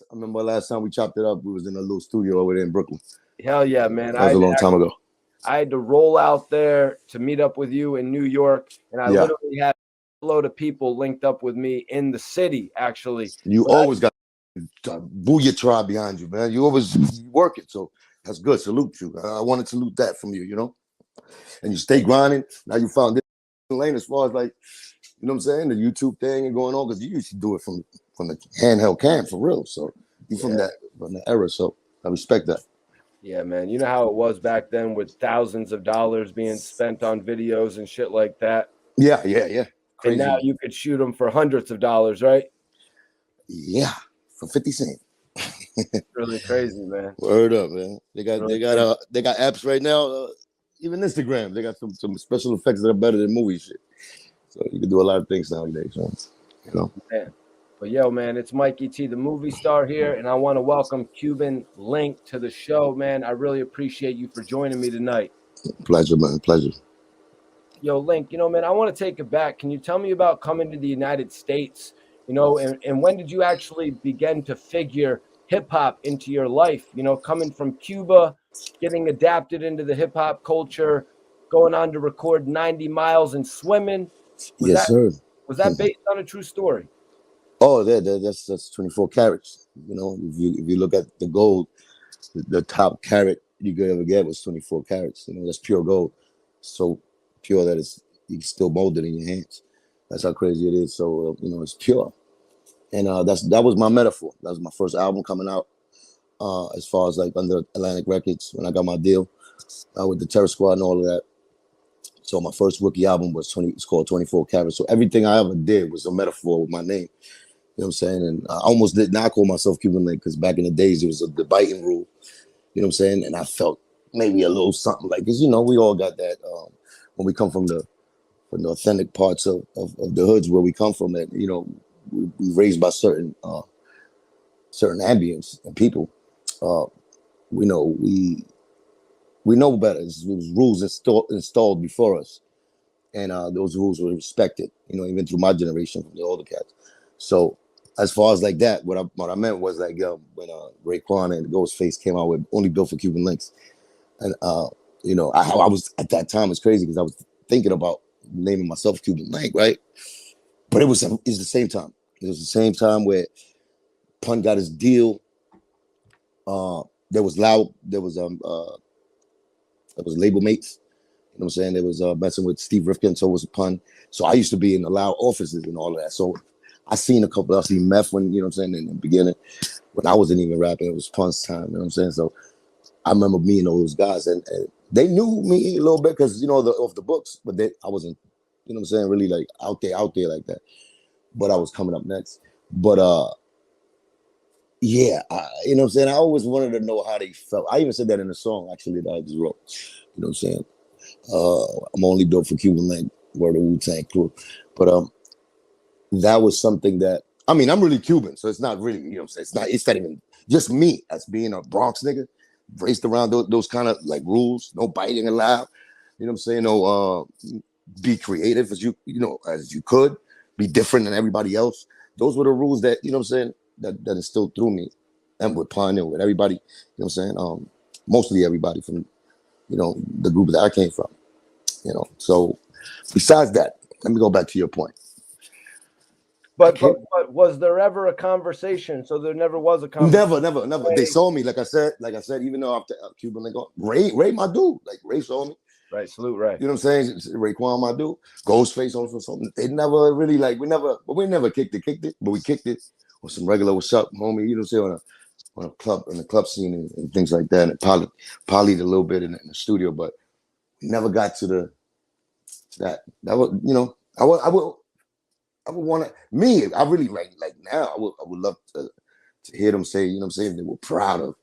I remember last time we chopped it up, we was in a little studio over there in Brooklyn. Hell yeah, man. That was a long time ago. I had to roll out there to meet up with you in New York, and I literally had a load of people linked up with me in the city, actually. You always got Booyah Tribe behind you, man. You always work it, so that's good. Salute you. I want to salute that from you, you know? And you stay grinding. Now you found this lane as far as like, you know what I'm saying, the YouTube thing and going on, because you used to do it from the handheld cam for real. So you from the era, so I respect that. Yeah, man. You know how it was back then with thousands of dollars being spent on videos and shit like that? Yeah. Crazy. And now you could shoot them for hundreds of dollars, right? Yeah, for 50 cents. Really crazy, man. Word up, man. They got apps right now. Even Instagram, they got some special effects that are better than movie shit. So you can do a lot of things nowadays, so, you know. Man. But yo, man, it's Mikey T, the movie star here, and I want to welcome Cuban Link to the show, man. I really appreciate you for joining me tonight. Pleasure, man. Pleasure. Yo, Link, you know, man, I want to take it back. Can you tell me about coming to the United States, you know, and when did you actually begin to figure hip-hop into your life? You know, coming from Cuba, getting adapted into the hip-hop culture, going on to record 90 Miles and Swimming. Sir. Was that based on a true story? Oh, that's 24 carats. You know, if you look at the gold, the top carat you could ever get was 24 carats. You know, that's pure gold. So pure that you can still mold it in your hands. That's how crazy it is. So you know, it's pure. And that was my metaphor. That was my first album coming out. As far as like under Atlantic Records when I got my deal with the Terror Squad and all of that. So my first rookie album it's called 24 Carats. So everything I ever did was a metaphor with my name. You know what I'm saying? And I almost did not call myself Cuban Link because back in the days it was the biting rule. You know what I'm saying? And I felt maybe a little something like, because you know we all got that when we come from the authentic parts of the hoods where we come from. That you know we raised by certain ambience and people. We know better. It was rules installed before us, and those rules were respected. You know, even through my generation from the older cats. So as far as like that, what I meant was like when Raekwon and Ghostface came out with Only Built for Cuban Links, and you know I was at that time, it's crazy because I was thinking about naming myself Cuban Link, right? But it's the same time. It was the same time where Pun got his deal. There was label mates. You know what I'm saying? There was messing with Steve Rifkin, so was Pun. So I used to be in the Loud offices and all of that. So I seen Meth when, you know what I'm saying, in the beginning, when I wasn't even rapping, it was Pun's time, you know what I'm saying? So I remember meeting all those guys and they knew me a little bit because, you know, off the books, but I wasn't, you know what I'm saying, really like out there like that. But I was coming up next. But yeah, you know what I'm saying? I always wanted to know how they felt. I even said that in a song, actually, that I just wrote. You know what I'm saying? I'm only built for Cuban Link, word of Wu-Tang crew. But that was something that, I mean, I'm really Cuban, so it's not really, you know what I'm saying? It's not even just me as being a Bronx nigga, raced around those kind of like rules, no biting allowed. You know what I'm saying? No, be creative as you could, be different than everybody else. Those were the rules that, you know what I'm saying, that instilled through me and with Pun and with everybody, you know what I'm saying? Mostly everybody from, you know, the group that I came from, you know. So besides that, let me go back to your point. But was there ever a conversation? So there never was a conversation. Never. They saw me, like I said, even though after Cuban Link, Ray my dude, like Ray saw me. Right, salute Ray. You know what I'm saying? Raekwon my dude. Ghostface also something. They never really like we never kicked it, but we kicked it on some regular what's up, homie. You know what I'm saying? On the club scene and things like that, and polyed a little bit in the studio, but never got to that. That was, you know, I would want to. Me, I really like now. I would love to hear them say, you know what I'm saying, they were proud of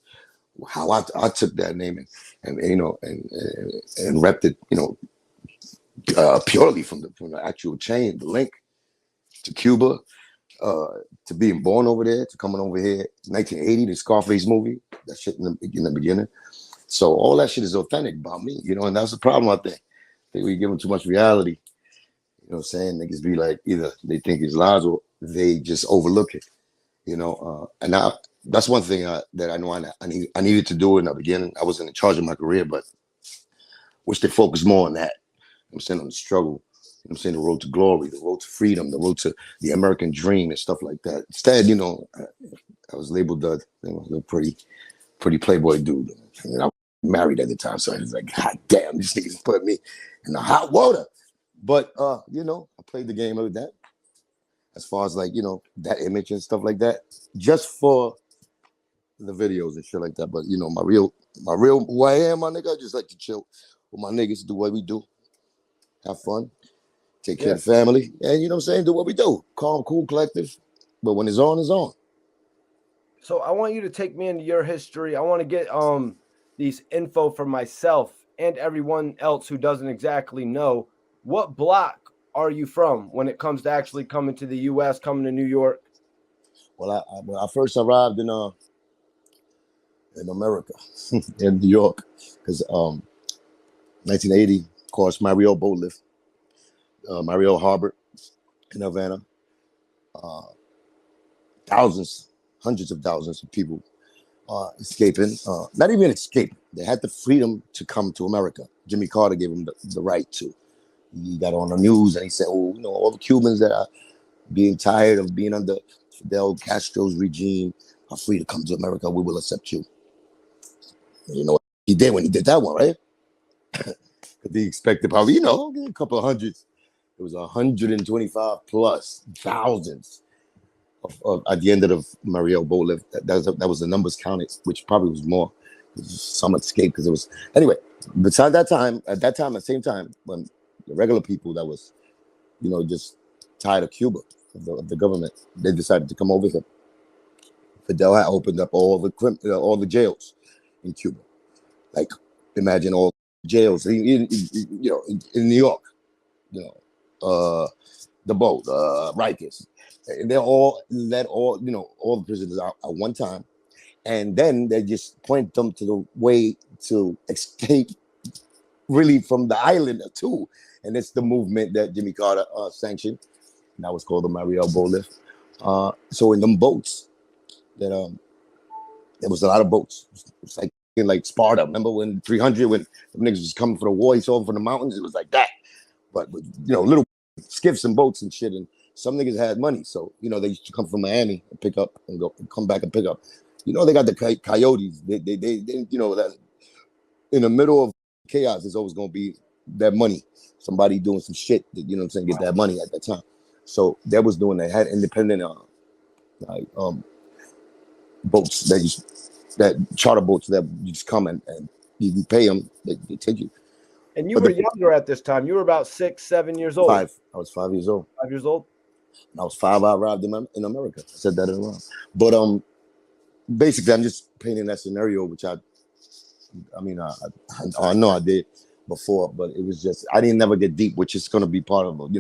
how I took that name and you know and repped it, you know, purely from the actual chain, the link to Cuba, to being born over there, to coming over here, 1980, the Scarface movie, that shit in the beginning. So all that shit is authentic about me, you know, and that's the problem. I think we give them too much reality. You know what I'm saying? Niggas be like, either they think it's lies or they just overlook it, you know. And that's one thing that I know I needed to do in the beginning. I wasn't in charge of my career, but wish they focused more on that. I'm saying on the struggle. I'm saying the road to glory, the road to freedom, the road to the American dream and stuff like that. Instead, I was labeled the pretty playboy dude. And I was married at the time, so I was like, God damn, these niggas put me in the hot water. But I played the game of that as far as like, that image and stuff like that. Just for the videos and shit like that. But my real who I am, my nigga, I just like to chill with my niggas, do what we do, have fun, take care Yeah. of the family, and what I'm saying, do what we do. Calm, cool, collective. But when it's on, it's on. So I want you to take me into your history. I want to get these info for myself and everyone else who doesn't exactly know. What block are you from when it comes to actually coming to the US, coming to New York? Well, when I first arrived in America, in New York, because 1980, of course, Mario boat lift, Mario Harbor in Havana, uh, thousands, hundreds of thousands of people escaping. Not even escape. They had the freedom to come to America. Jimmy Carter gave them the right to. He got on the news and he said, "Oh, all the Cubans that are being tired of being under Fidel Castro's regime are free to come to America. We will accept you." And you know what he did when he did that one, right? Because he expected probably, a couple of hundreds. It was 125 plus thousands at the end of the Mariel boat lift. That was the numbers counted, which probably was more. Some escaped because it was anyway. Besides that time, at the same time, when the regular people that was, just tired of Cuba, of the government, they decided to come over here. Fidel had opened up all the jails in Cuba. Like, imagine all jails in New York. You the boat, Rikers. And they're all let all the prisoners out at one time, and then they just point them to the way to escape, really, from the island too. And it's the movement that Jimmy Carter sanctioned, and that was called the Mariel Boat Lift. So in them boats, that there was a lot of boats. It's like in like Sparta. Remember when 300 when the niggas was coming for the war? He saw them from the mountains. It was like that, but with, little skiffs and boats and shit. And some niggas had money, so they used to come from Miami and pick up and go and come back and pick up. They got the coyotes. They that in the middle of chaos, there's always gonna be that money. Somebody doing some shit that what I'm saying, get that money at that time. So they was doing that. Had independent like boats that charter boats that you just come and you can pay them. They take you. And you were younger at this time. You were about 6, 7 years old. 5. I was 5 years old. 5 years old. When I was 5, I arrived in America. I said that in a row. But basically, I'm just painting that scenario, which I know I did before, but it was just I didn't never get deep, which is going to be part of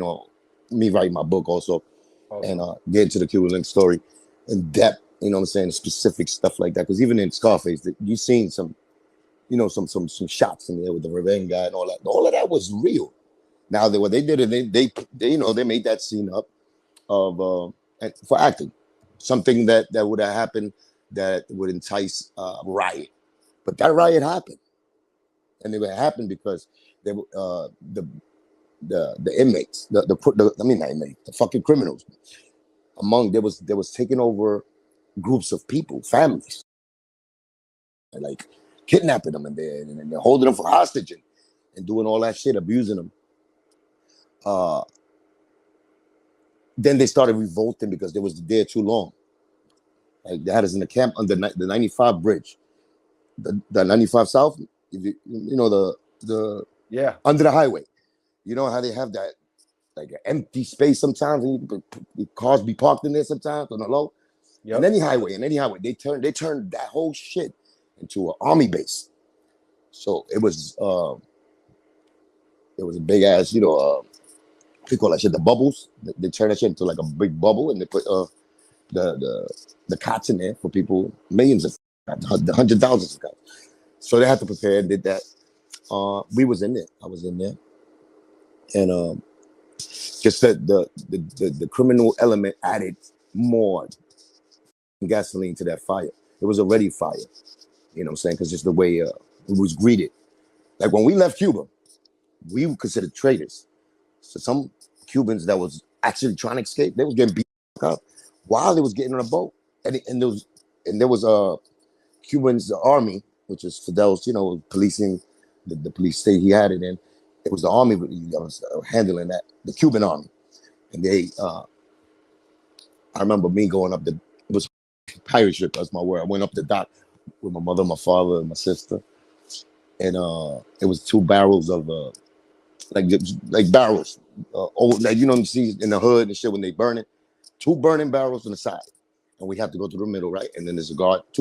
me writing my book also, and get into the Cuban Link story in depth. What I'm saying, specific stuff like that. Because even in Scarface, you seen some, some shots in there with the Revenge guy and all that. All of that was real. Now what they did, they made that scene up of for acting, something that would have happened that would entice riot, but that riot happened, and it would happen because they the inmates, not inmates, the fucking criminals there was taking over groups of people, families, and like kidnapping them, and they're holding them for hostage and doing all that shit, abusing them. Then they started revolting because they was there too long. Like they had us in the camp under the 95 bridge, the 95 South. The Yeah, under the highway. You know how they have that like an empty space sometimes, and cars be parked in there sometimes on the low. Yep. And any highway, they turned that whole shit into an army base. So it was a big ass, they call that shit the bubbles. They turn that shit into like a big bubble, and they put the cots in there for people, millions of hundred thousands of cots. So they had to prepare and did that. We was in there. I was in there, and just that the criminal element added more gasoline to that fire. It was already fire. You know what I'm saying? Because just the way it was greeted. Like when we left Cuba, we were considered traitors. So some Cubans that was actually trying to escape, they was getting beat up while they was getting on a boat. And there was Cubans, the army, which is Fidel's, policing the police state he had it in. It was the army that was handling that, the Cuban army. And I remember me going up it was a pirate ship, that's my word. I went up the dock with my mother, my father, and my sister. And it was 2 barrels of, like barrels. Like, you see in the hood and shit when they burn it. 2 burning barrels on the side. And we have to go through the middle, right? And then there's 2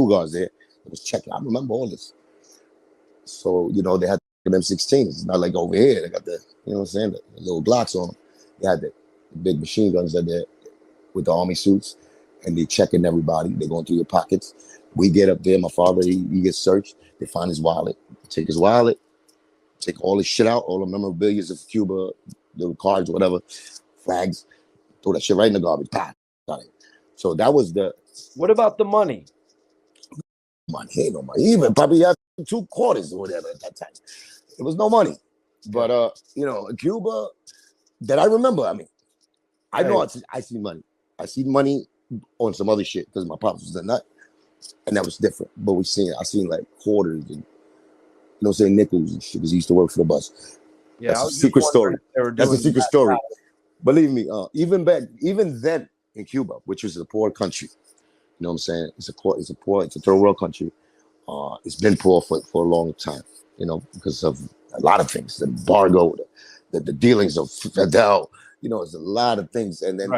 guards there that was checking. I remember all this. So, they had them 16s. It's not like over here. They got the, what I'm saying, the little Glocks on them. They had the big machine guns that there with the army suits. And they checking everybody. They're going through your pockets. We get up there. My father, he gets searched. They find his wallet. Take his wallet. Take all his shit out. All the memorabilia of Cuba, the cards, whatever, flags. Throw that shit right in the garbage. Got it. So that was the. What about the money? Money, ain't no money. Even probably had 2 quarters or whatever at that time. There was no money. But Cuba, that I remember. I mean, I know I see money. I see money on some other shit because my pops was a nut, and that was different. But I seen like quarters and nickels and shit because he used to work for the bus. Yeah, that's a secret story. That's a secret story. Believe me, even then in Cuba, which was a poor country, you know what I'm saying? It's a third world country. It's been poor for a long time, because of a lot of things, the embargo, the dealings of Fidel, there's a lot of things. And then,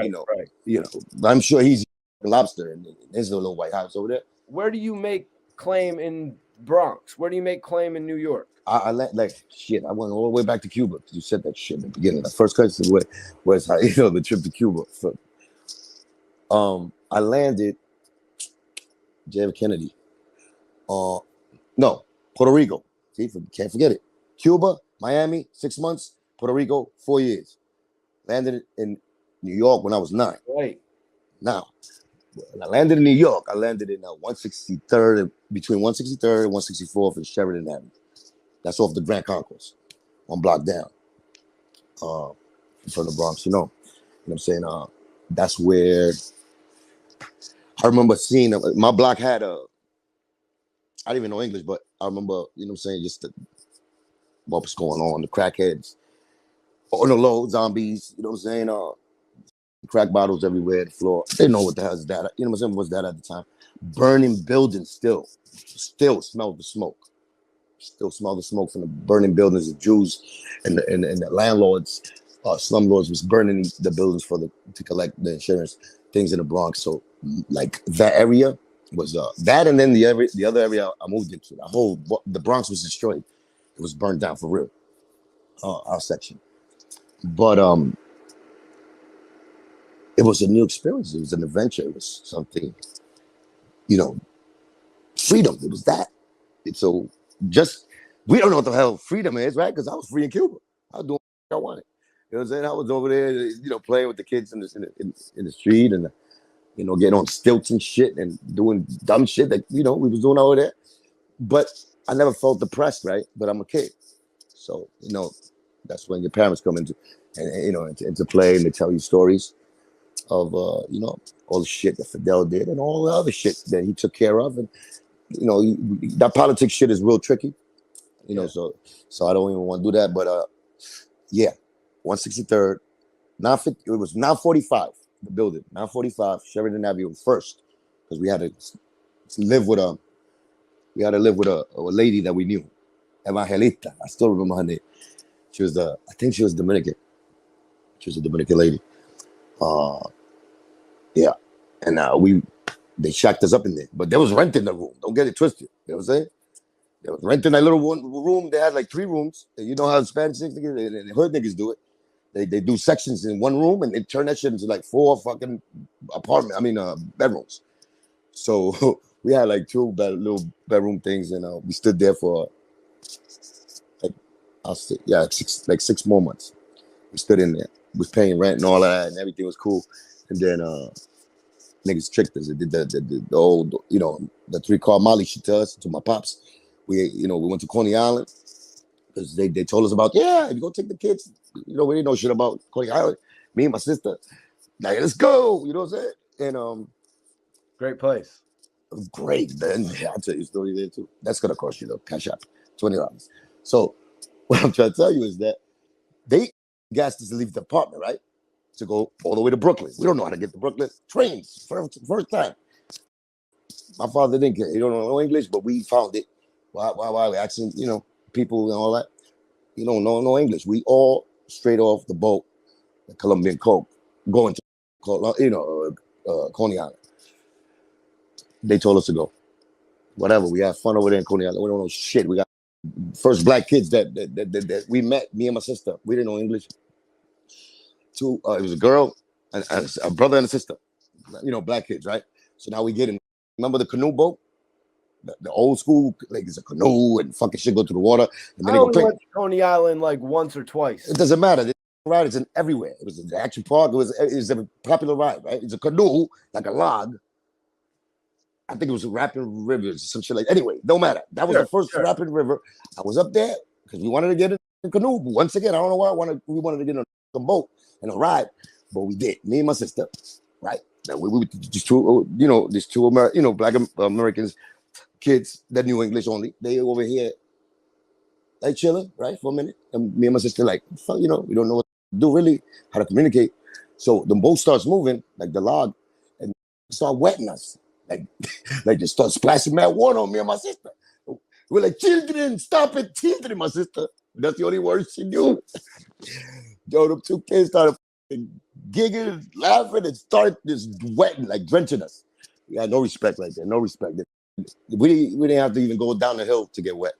I'm sure he's a lobster and there's a little White House over there. Where do you make claim in Bronx? Where do you make claim in New York? I went all the way back to Cuba. You said that shit in the beginning. The first question was the trip to Cuba. So, I landed JF Kennedy. No, Puerto Rico. See, can't forget it. Cuba, Miami, 6 months. Puerto Rico, 4 years. Landed in New York when I was 9. Right. Now, when I landed in New York, I landed in 163rd, between 163rd and 164th and Sheridan Avenue. That's off the Grand Concourse, 1 block down from the Bronx. You know what I'm saying? That's where I remember seeing my block had I didn't even know English, but I remember, just what was going on, the crackheads on the low, zombies, crack bottles everywhere, the floor. They know what the hell is that. You know what I'm saying? What's that at the time? Burning buildings still smell the smoke. Still smell the smoke from the burning buildings. The Jews and the landlords, slumlords was burning the buildings to collect the insurance things in the Bronx. So like that area was that, and then the other area I moved into, the Bronx was destroyed. It was burned down for real. Our section, but it was a new experience. It was an adventure. It was something, freedom. It was that. So we don't know what the hell freedom is, right? Because I was free in Cuba. I was doing what I wanted. You know what I'm saying? I was over there, playing with the kids in the street and, getting on stilts and shit and doing dumb shit that, we was doing over there. But I never felt depressed, right? But I'm a kid. So, that's when your parents come into play and they tell you stories of, all the shit that Fidel did and all the other shit that he took care of. And, that politics shit is real tricky, so I don't even want to do that. But, 163rd, it was 945, the building, 945, Sheridan Avenue first, because we had to live with a lady that we knew, Evangelista. I still remember her name. She was I think she was Dominican. She was a Dominican lady. And they shacked us up in there, but they was renting the room. Don't get it twisted. You know what I'm saying? They was renting that little one room. They had like 3 rooms. You know how the Spanish niggas and the hood niggas do it. They do sections in one room and they turn that shit into like 4 fucking bedrooms. So we had like 2 little bedroom things, and we stood there for like 6 more months. We stood in there. We was paying rent and all of that, and everything was cool. And then niggas tricked us. They did the old, you know, the 3-car Molly shit to us, to my pops. We, you know, we went to Coney Island because they told us about, yeah, if you go take the kids, you know, we didn't know shit about Coney Island. Me and my sister, like, let's go, you know what I'm saying? And Great place. great. Then I'll tell you a story there too. That's gonna cost you though, cash up, $20. So what I'm trying to tell you is that they gassed us to leave the apartment, right? To go all the way to Brooklyn. We don't know how to get to Brooklyn. Trains, first time. My father didn't care. He don't know no English, but we found it. Why we asking, you know, people and all that. You don't know no English. We all straight off the boat, the Colombian Coke, going to, you know, Coney Island. They told us to go. Whatever. We had fun over there in Coney Island. We don't know shit. We got first black kids that we met, me and my sister. We didn't know English. It was a girl, and a brother and a sister. You know, black kids, right? So now we get in. Remember the canoe boat? The old school, like it's a canoe and fucking shit go through the water. And then I only went to Coney Island like once or twice. It doesn't matter. The ride is in everywhere. It was in the action park. It was a popular ride, right? It's a canoe, like a log. I think it was a Rapid River, some shit like that. Anyway, don't matter. That was the first Rapid River. I was up there because we wanted to get in a canoe. But once again, I don't know why we wanted to get in a boat and a ride, but we did. Me and my sister, right? We just two, you know, these two black Americans, kids that knew English only. They over here, like chilling, right, for a minute. And me and my sister, like, you know, we don't know what to do really, how to communicate. So the boat starts moving, like the log, and start wetting us. Like they start splashing mad water on me and my sister. We're like, children, stop it, children, my sister. That's the only word she knew. Yo, the two kids started giggling, laughing, and started just wetting, like drenching us. We had no respect like that, no respect. We didn't have to even go down the hill to get wet.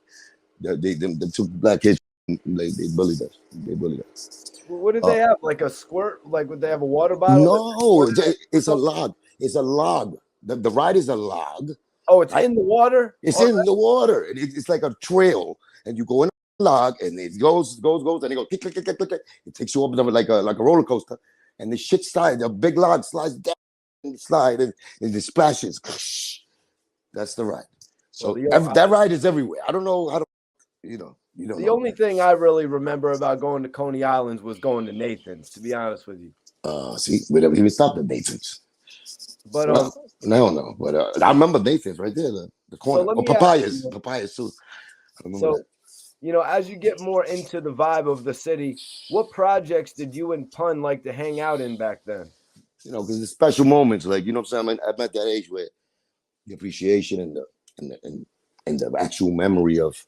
The two black kids, they bullied us. They bullied us. What did they have? Like a squirt? Like would they have a water bottle? No, it's a log. It's a log. The ride is a log. Oh, it's in the water? It's in the water. It's like a trail. And you go in a log and it goes, and it goes click, click, click, click, click. It takes you up like a roller coaster. And the shit slides, the big log slides down and slide and it splashes. That's the ride. So that ride is everywhere. I don't know how to, you know. The only thing I really remember about going to Coney Islands was going to Nathan's, to be honest with you. See, we never even stopped at Nathan's. But no. But I remember Nathan's right there, the corner. So papayas too. So, you know, as you get more into the vibe of the city, what projects did you and Pun like to hang out in back then? You know, because the special moments, like, you know what I'm saying? I'm at that age where the appreciation and the actual memory of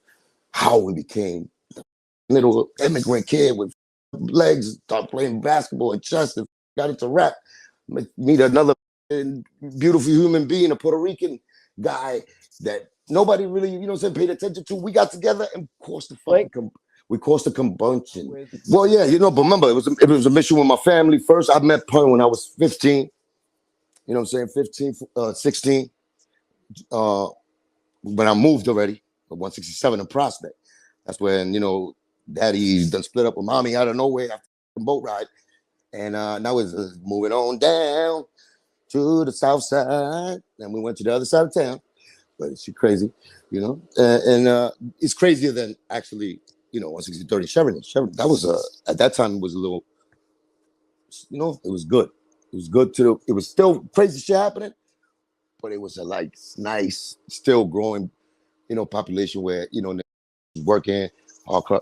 how we became the little immigrant kid with legs, started playing basketball and chess and got into rap, meet another beautiful human being, a Puerto Rican guy that nobody really, you know what I'm saying, paid attention to. We got together and caused the combustion. Well, yeah, you know, but remember, it was a mission with my family first. I met Pun when I was 15. You know what I'm saying? 16. When I moved already, 167 in Prospect. That's when, you know, Daddy done split up with Mommy out of nowhere after the boat ride. And now it's moving on down to the south side. And we went to the other side of town. But it's crazy, you know. And it's crazier than actually, you know, 160 Sheridan. That was, at that time, it was a little, you know, it was good. It was good it was still crazy shit happening. But it was a like nice, still growing, you know, population where, you know, working,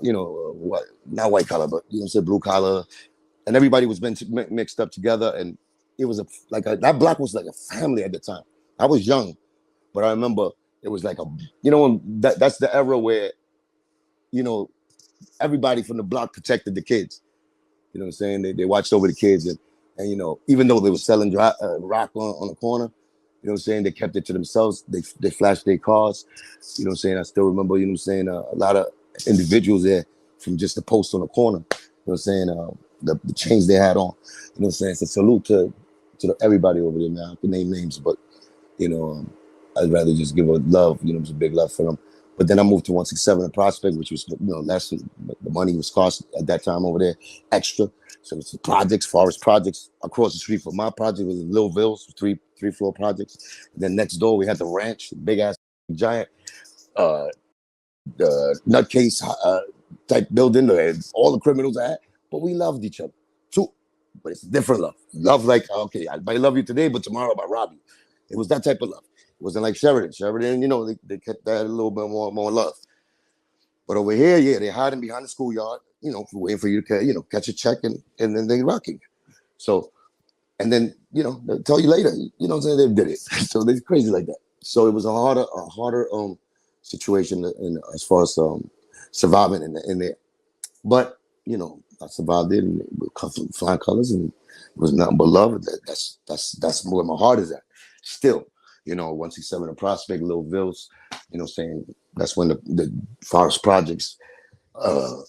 you know, not white collar, but, you know what I'm saying, blue collar. And everybody was mixed up together. And it was that block was like a family at the time. I was young, but I remember it was like you know, that's the era where, you know, everybody from the block protected the kids. You know what I'm saying? They watched over the kids. And you know, even though they were selling rock on the corner, you know what I'm saying, they kept it to themselves. They flashed their cars. You know what I'm saying? I still remember, you know what I'm saying, a lot of individuals there from just the post on the corner. You know what I'm saying? The chains they had on. You know what I'm saying? It's a salute to everybody over there, man. I can name names, but, you know, I'd rather just give a love, you know, it's a big love for them. But then I moved to 167 in Prospect, which was, less. The money was cost at that time over there extra. So it's the projects, Forest Projects. Across the street from my project was Little Villes, three floor projects. And then next door we had the ranch, big ass giant uh nutcase type building that all the criminals had. But we loved each other too. But it's different love. Love like, okay, I might love you today, but tomorrow I might rob you. It was that type of love. It wasn't like Sheridan. Sheridan, they kept that a little bit more love. But over here, yeah, they're hiding behind the schoolyard, waiting for you to, catch a check and then they rock you. So, and then, they'll tell you later, what I'm saying, they did it. So they're crazy like that. So it was a harder situation as far as surviving in there. But, I survived it and with flying colors and it was nothing but love. That's where my heart is at. Still, 167 in Prospect, Little Villes, saying that's when the Forest Projects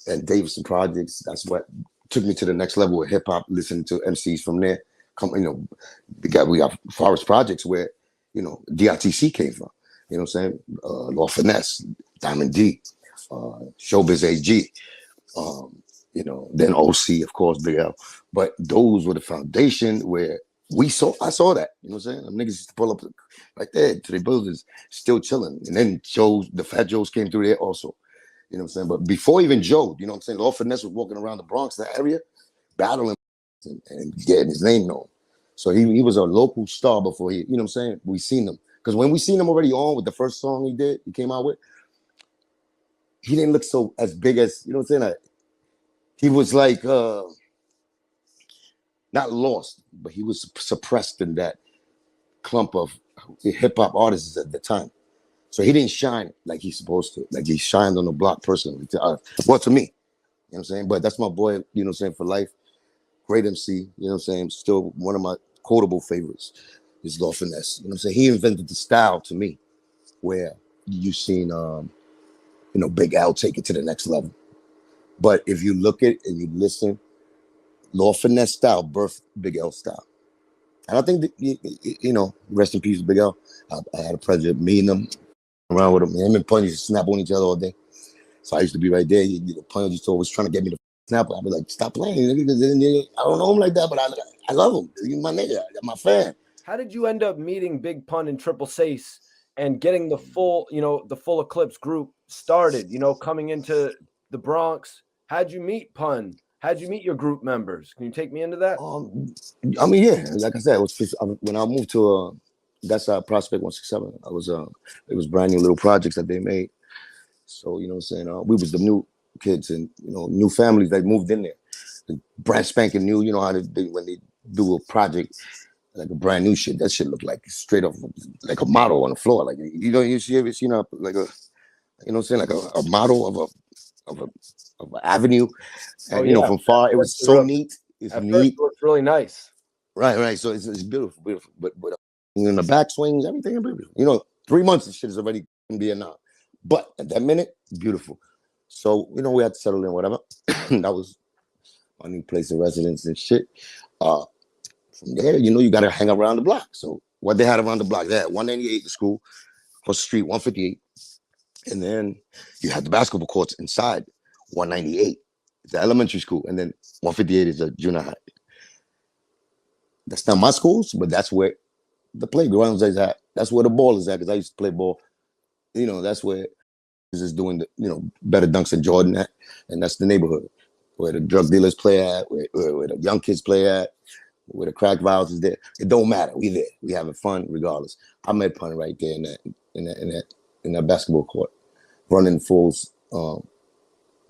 and Davidson Projects, that's what took me to the next level with hip hop, listening to MCs from there. We got Forest Projects where, DITC came from, what I'm saying? Law Finesse, Diamond D, Showbiz AG, then OC, of course, Big L. But those were the foundation where I saw that, what I'm saying? Them niggas used to pull up right there to the buildings, still chilling. And then the Fat Joes came through there also, what I'm saying? But before even Joe, what I'm saying? Law Finesse was walking around the Bronx, that area, battling and getting his name known. So he was a local star before he, what I'm saying? We seen him. Because when we seen him already on with the first song he came out with, he didn't look so as big as, what I'm saying? He was like, not lost, but he was suppressed in that clump of hip hop artists at the time. So he didn't shine like he's supposed to. Like he shined on the block personally. Well, to me, you know what I'm saying? But that's my boy, what I'm saying, for life. Great MC, you know what I'm saying? Still one of my quotable favorites is Law Finesse. You know what I'm saying? He invented the style to me where you've seen, Big Al take it to the next level. But if you look at and you listen, Law Finesse style birthed Big L style. And I think that, rest in peace, Big L. I had a pleasure of meeting him, around with him. Him and Punch used to snap on each other all day. So I used to be right there. Punch used to always trying to get me to snap. I'd be like, stop playing. I don't know him like that, but I love him. He's my nigga. I'm my fan. How did you end up meeting Big Pun and Triple Sace and getting the full Eclipse group started, coming into the Bronx? How'd you meet Pun? How'd you meet your group members? Can you take me into that? Yeah, like I said, when I moved to that's Prospect 167. It was brand new little projects that they made. So, what I'm saying? We was the new kids and, new families that moved in there. Brand spanking new, how when they do a project, like a brand new shit, that shit look like straight up like a model on the floor. Like, you see ever seen like a, like a model of an avenue. And, from far, it was so neat. It's at neat. First it looks really nice. Right. So it's beautiful. But in the back swings, everything is beautiful. 3 months, this shit is already gonna be enough. But at that minute, beautiful. So, we had to settle in, whatever. That was my new place of residence and shit. From there, you got to hang around the block. So what they had around the block, they had 198, the school, across the street, 158. And then you had the basketball courts inside 198. It's the elementary school. And then 158 is the junior high. That's not my schools, but that's where the playgrounds is at. That's where the ball is at, because I used to play ball. That's where is doing the better dunks than Jordan at, and that's the neighborhood where the drug dealers play at, where the young kids play at, where the crack violence is there. It don't matter. We there. We having fun regardless. I met Pun right there in that basketball court, running fulls. Well,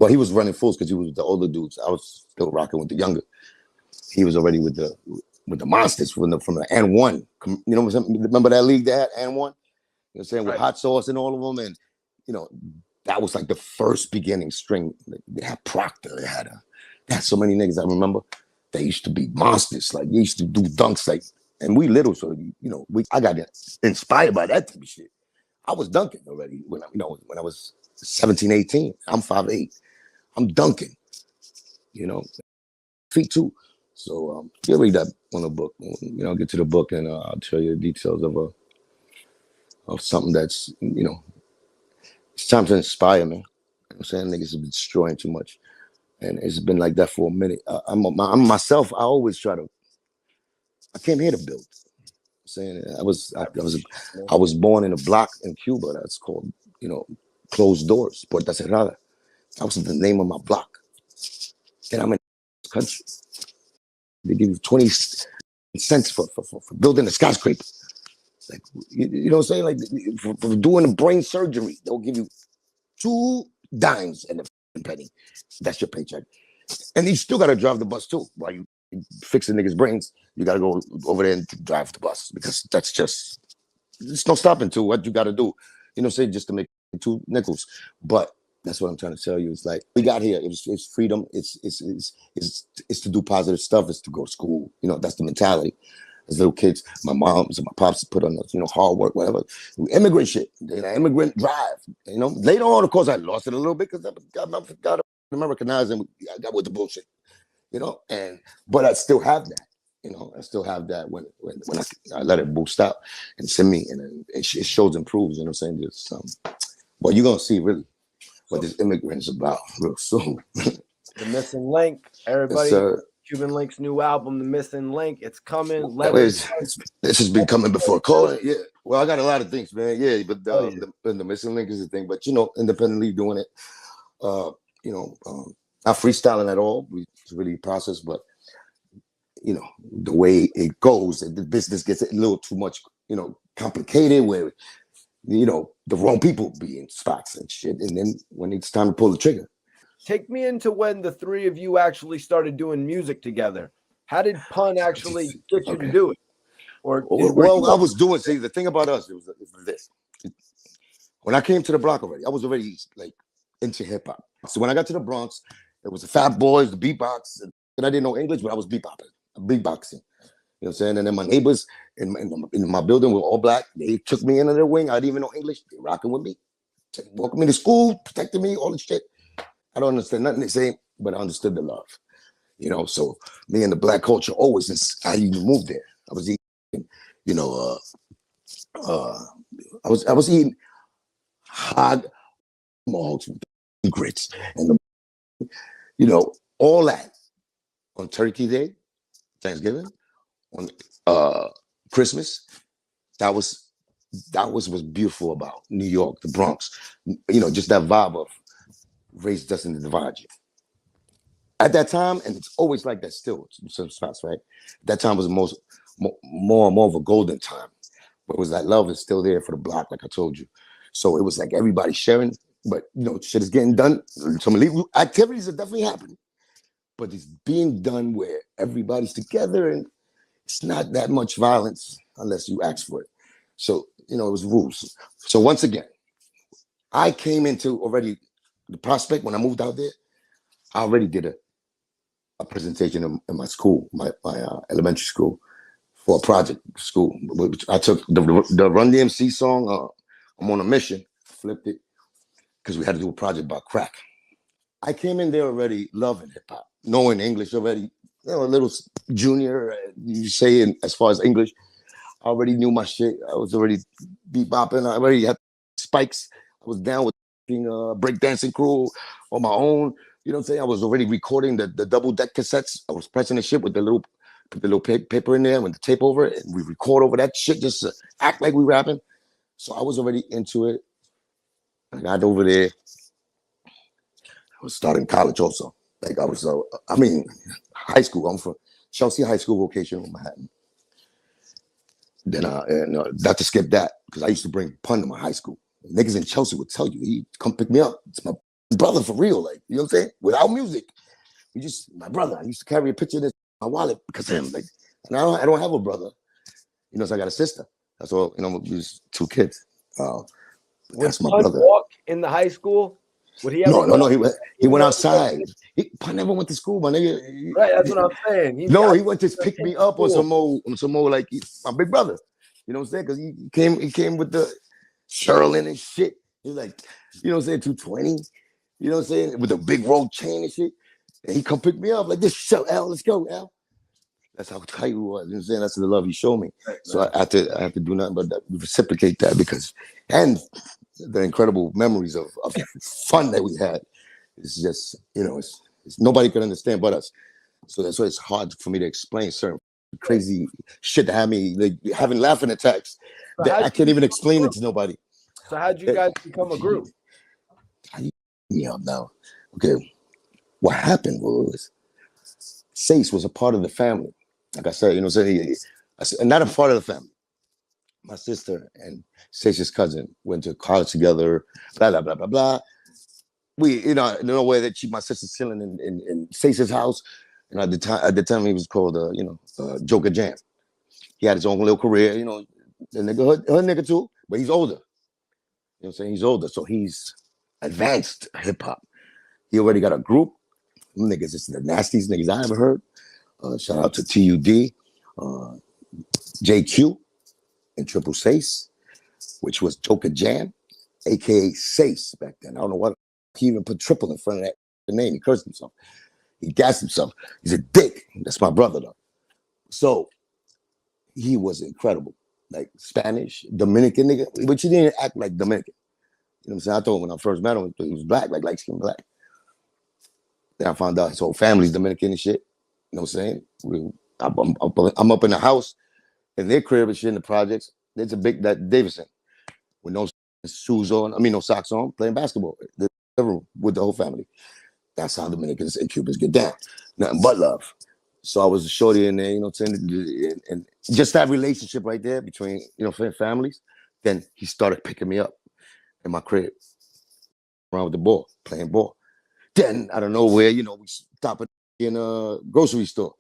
he was running fulls because he was with the older dudes. I was still rocking with the younger. He was already with the monsters from the N1. Remember that league they had, N1? You know what I'm saying? With Hot Sauce and all of them. And, that was like the first beginning string. They had Proctor. They had so many niggas I remember. They used to be monsters. Like, they used to do dunks like, and we little, so, I got inspired by that type of shit. I was dunking already when I was 17, 18. I'm 5'8". I'm dunking, feet too. So you'll read that on the book. I'll get to the book and I'll tell you the details of something that's, time to inspire, man. You know what I'm saying? Niggas have been destroying too much. And it's been like that for a minute. I'm myself, I always try to, I came here to build. Saying I was born in a block in Cuba that's called, you know, Closed Doors, Puerta Cerrada. That was the name of my block. Then I'm in this country. They give you 20 cents for building a skyscraper. Like, you know what I'm saying? Like, for doing a brain surgery, they'll give you 2 dimes and a penny. That's your paycheck. And you still got to drive the bus too. While you fixing niggas' brains, you got to go over there and drive the bus because that's just, there's no stopping to what you got to do. You know what I'm saying? Just to make 2 nickels. But that's what I'm trying to tell you. It's like, we got here. It's freedom. It's to do positive stuff. It's to go to school. You know, that's the mentality. As little kids, my moms and my pops put on us, you know, hard work, whatever. Immigrant shit, immigrant drive. You know, later on, of course, I lost it a little bit because I got Americanized and I got with the bullshit. You know, but I still have that. You know, I still have that when I let it boost out and send me, and it shows and proves. You know what I'm saying? Just well, you're gonna see really what this immigrant is about real soon. The Missing Link, everybody. Yes, Cuban Link's new album, The Missing Link. It's coming. This has been coming before calling. Yeah. Well, I got a lot of things, man. Yeah, but the Missing Link is the thing. But you know, independently doing it. You know, not freestyling at all. It's really a process, but you know, the way it goes, the business gets a little too much, you know, complicated where, you know, the wrong people be in spots and shit. And then when it's time to pull the trigger. Take me into when the 3 of you actually started doing music together. How did Pun actually get you to do it? Or well, I was doing, see, the thing about us, it was this. When I came to the block already, I was already like into hip hop. So when I got to the Bronx, it was the Fat Boys, the beatbox, and I didn't know English, but I was beatboxing. You know what I'm saying? And then my neighbors in my building were all black. They took me into their wing. I didn't even know English. They rocking with me, walking me to school, protecting me, all this shit. I don't understand nothing they say, but I understood the love. You know, so me and the black culture always, since I even moved there, I was eating, you know, I was eating hot malls with the grits and the, you know, all that on Turkey Day, Thanksgiving, on Christmas. That was what's beautiful about New York, the Bronx. You know, just that vibe of race doesn't divide you. At that time, and it's always like that still, some spots, right? That time was more and more of a golden time. But it was that love is still there for the block, like I told you. So it was like everybody sharing, but you know, shit is getting done. Some illegal activities are definitely happening. But it's being done where everybody's together and it's not that much violence unless you ask for it. So, you know, it was rules. So once again, I came into already the prospect when I moved out there. I already did a presentation in my school, my elementary school, for a project school. I took the Run DMC song, I'm on a Mission, flipped it, because we had to do a project about crack. I came in there already loving hip hop, knowing English already, you know, a little junior, you say, as far as English. I already knew my shit. I was already bebopping. I already had spikes. I was down with breakdancing crew on my own. You know what I'm saying? I was already recording the double deck cassettes. I was pressing the shit with put the little paper in there with the tape over it, and we record over that shit just to act like we rapping. So I was already into it. I got over there. I was starting college also. Like I was, high school. I'm from Chelsea High School, vocational Manhattan. Then not to skip that, because I used to bring Pun to my high school. Niggas in Chelsea would tell you, he come pick me up. It's my brother for real, like, you know what I'm saying? Without music, my brother. I used to carry a picture of this in my wallet because of him. Like, and I don't have a brother, you know, so I got a sister. That's all, you know, we was 2 kids. That's my brother. Walk in the high school? Would he ever no, he went outside. Pun never went to school, my nigga. Right, that's what I'm saying. He went to pick me up on some more like my big brother. You know what I'm saying? Because he came with the Sherlin and shit. He's like, you know what I'm saying, 220. You know what I'm saying? With a big roll chain and shit. And he come pick me up like, this show, Al, let's go, Al. That's how tight he was. You know what I'm saying? That's the love he showed me. Right, so I have to do nothing but reciprocate that, because, and the incredible memories of fun that we had. It's just, it's nobody can understand but us. So that's why it's hard for me to explain certain crazy shit that had me like having laughing attacks So that how'd I you can't even become a explain it group? to nobody. So how'd you Eh, guys become a group? How you me up now? Okay, what happened was Sace was a part of the family. Like I said, not a part of the family. My sister and Sace's cousin went to college together. Blah blah blah blah blah. We, no way that my sister's chilling in Sace's house. And at the time he was called, Joker Jam. He had his own little career, the nigga, her nigga too, but he's older. You know what I'm saying? He's older, so he's advanced hip hop. He already got a group. Them niggas is the nastiest niggas I ever heard. Shout out to TUD, uh, JQ, and Triple Sace, which was Joker Jam, aka Sace back then. I don't know what he even put triple in front of that name. He cursed himself. He gassed himself. He's a dick. That's my brother though. So he was incredible. Like Spanish, Dominican nigga, but he didn't act like Dominican. You know what I'm saying? I thought when I first met him, he was black, like light skin black. Then I found out his whole family's Dominican and shit. You know what I'm saying? I'm up in the house in their crib and shit in the projects. There's a big that Davidson with no shoes on, no socks on, playing basketball with the whole family. That's how Dominicans and Cubans get down. Nothing but love. So I was a shorty in there, you know what I'm saying? And just that relationship right there between, families. Then he started picking me up in my crib, around with the ball, playing ball. Then out of nowhere, we stop in a grocery store.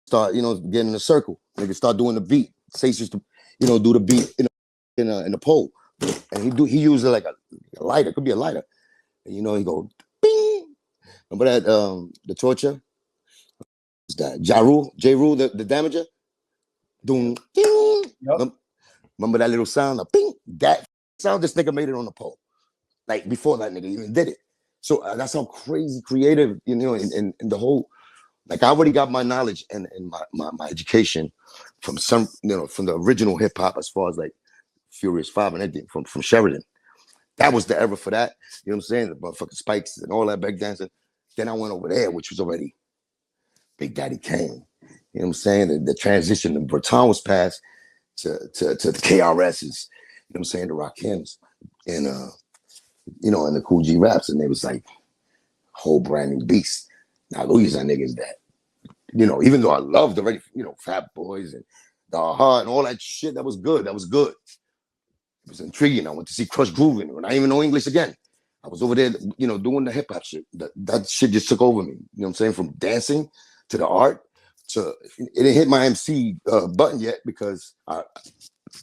Start, getting in a circle. Niggas start doing the beat. Sace used to, do the beat in a pole. And he used it like a lighter, could be a lighter. And he go, bing. Remember that the torture? That J. Rule, the damager. Doom, ding. Yep. Remember that little sound? Bing. That sound, this nigga made it on the pole. Like before that nigga even did it. So that's how crazy creative, in the whole. Like I already got my knowledge and my education from from the original hip hop as far as like Furious 5 and everything from Sheridan. That was the era for that. You know what I'm saying? The motherfucking spikes and all that back dancing. Then I went over there, which was already Big Daddy Kane. You know what I'm saying? The transition, the baton was passed to the KRSs, you know what I'm saying, the Rakims, and and the Cool G Raps, and they was like whole brand new beast. Now these are niggas that, even though I loved already, Fat Boys and the Heart and all that shit, that was good. That was good. It was intriguing. I went to see Crush Grooving when I didn't even know English again. I was over there, doing the hip hop shit. That shit just took over me. You know what I'm saying? From dancing to the art to it didn't hit my MC button yet because you know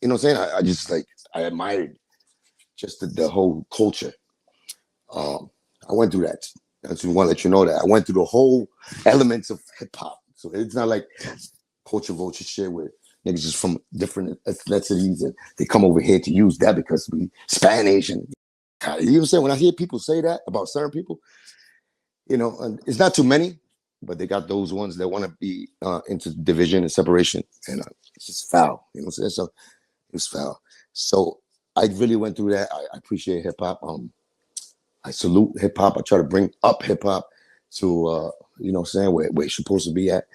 what I'm saying? I just I admired just the whole culture. I went through that. I just want to let you know that I went through the whole elements of hip hop. So it's not like culture vulture shit where niggas is from different ethnicities and they come over here to use that because we Spanish and you know what I'm saying? When I hear people say that about certain people, and it's not too many, but they got those ones that want to be into division and separation, and it's just foul. You know what I'm saying? So it's foul. So I really went through that. I appreciate hip hop. I salute hip hop. I try to bring up hip hop to you know what I'm saying, where it's supposed to be at.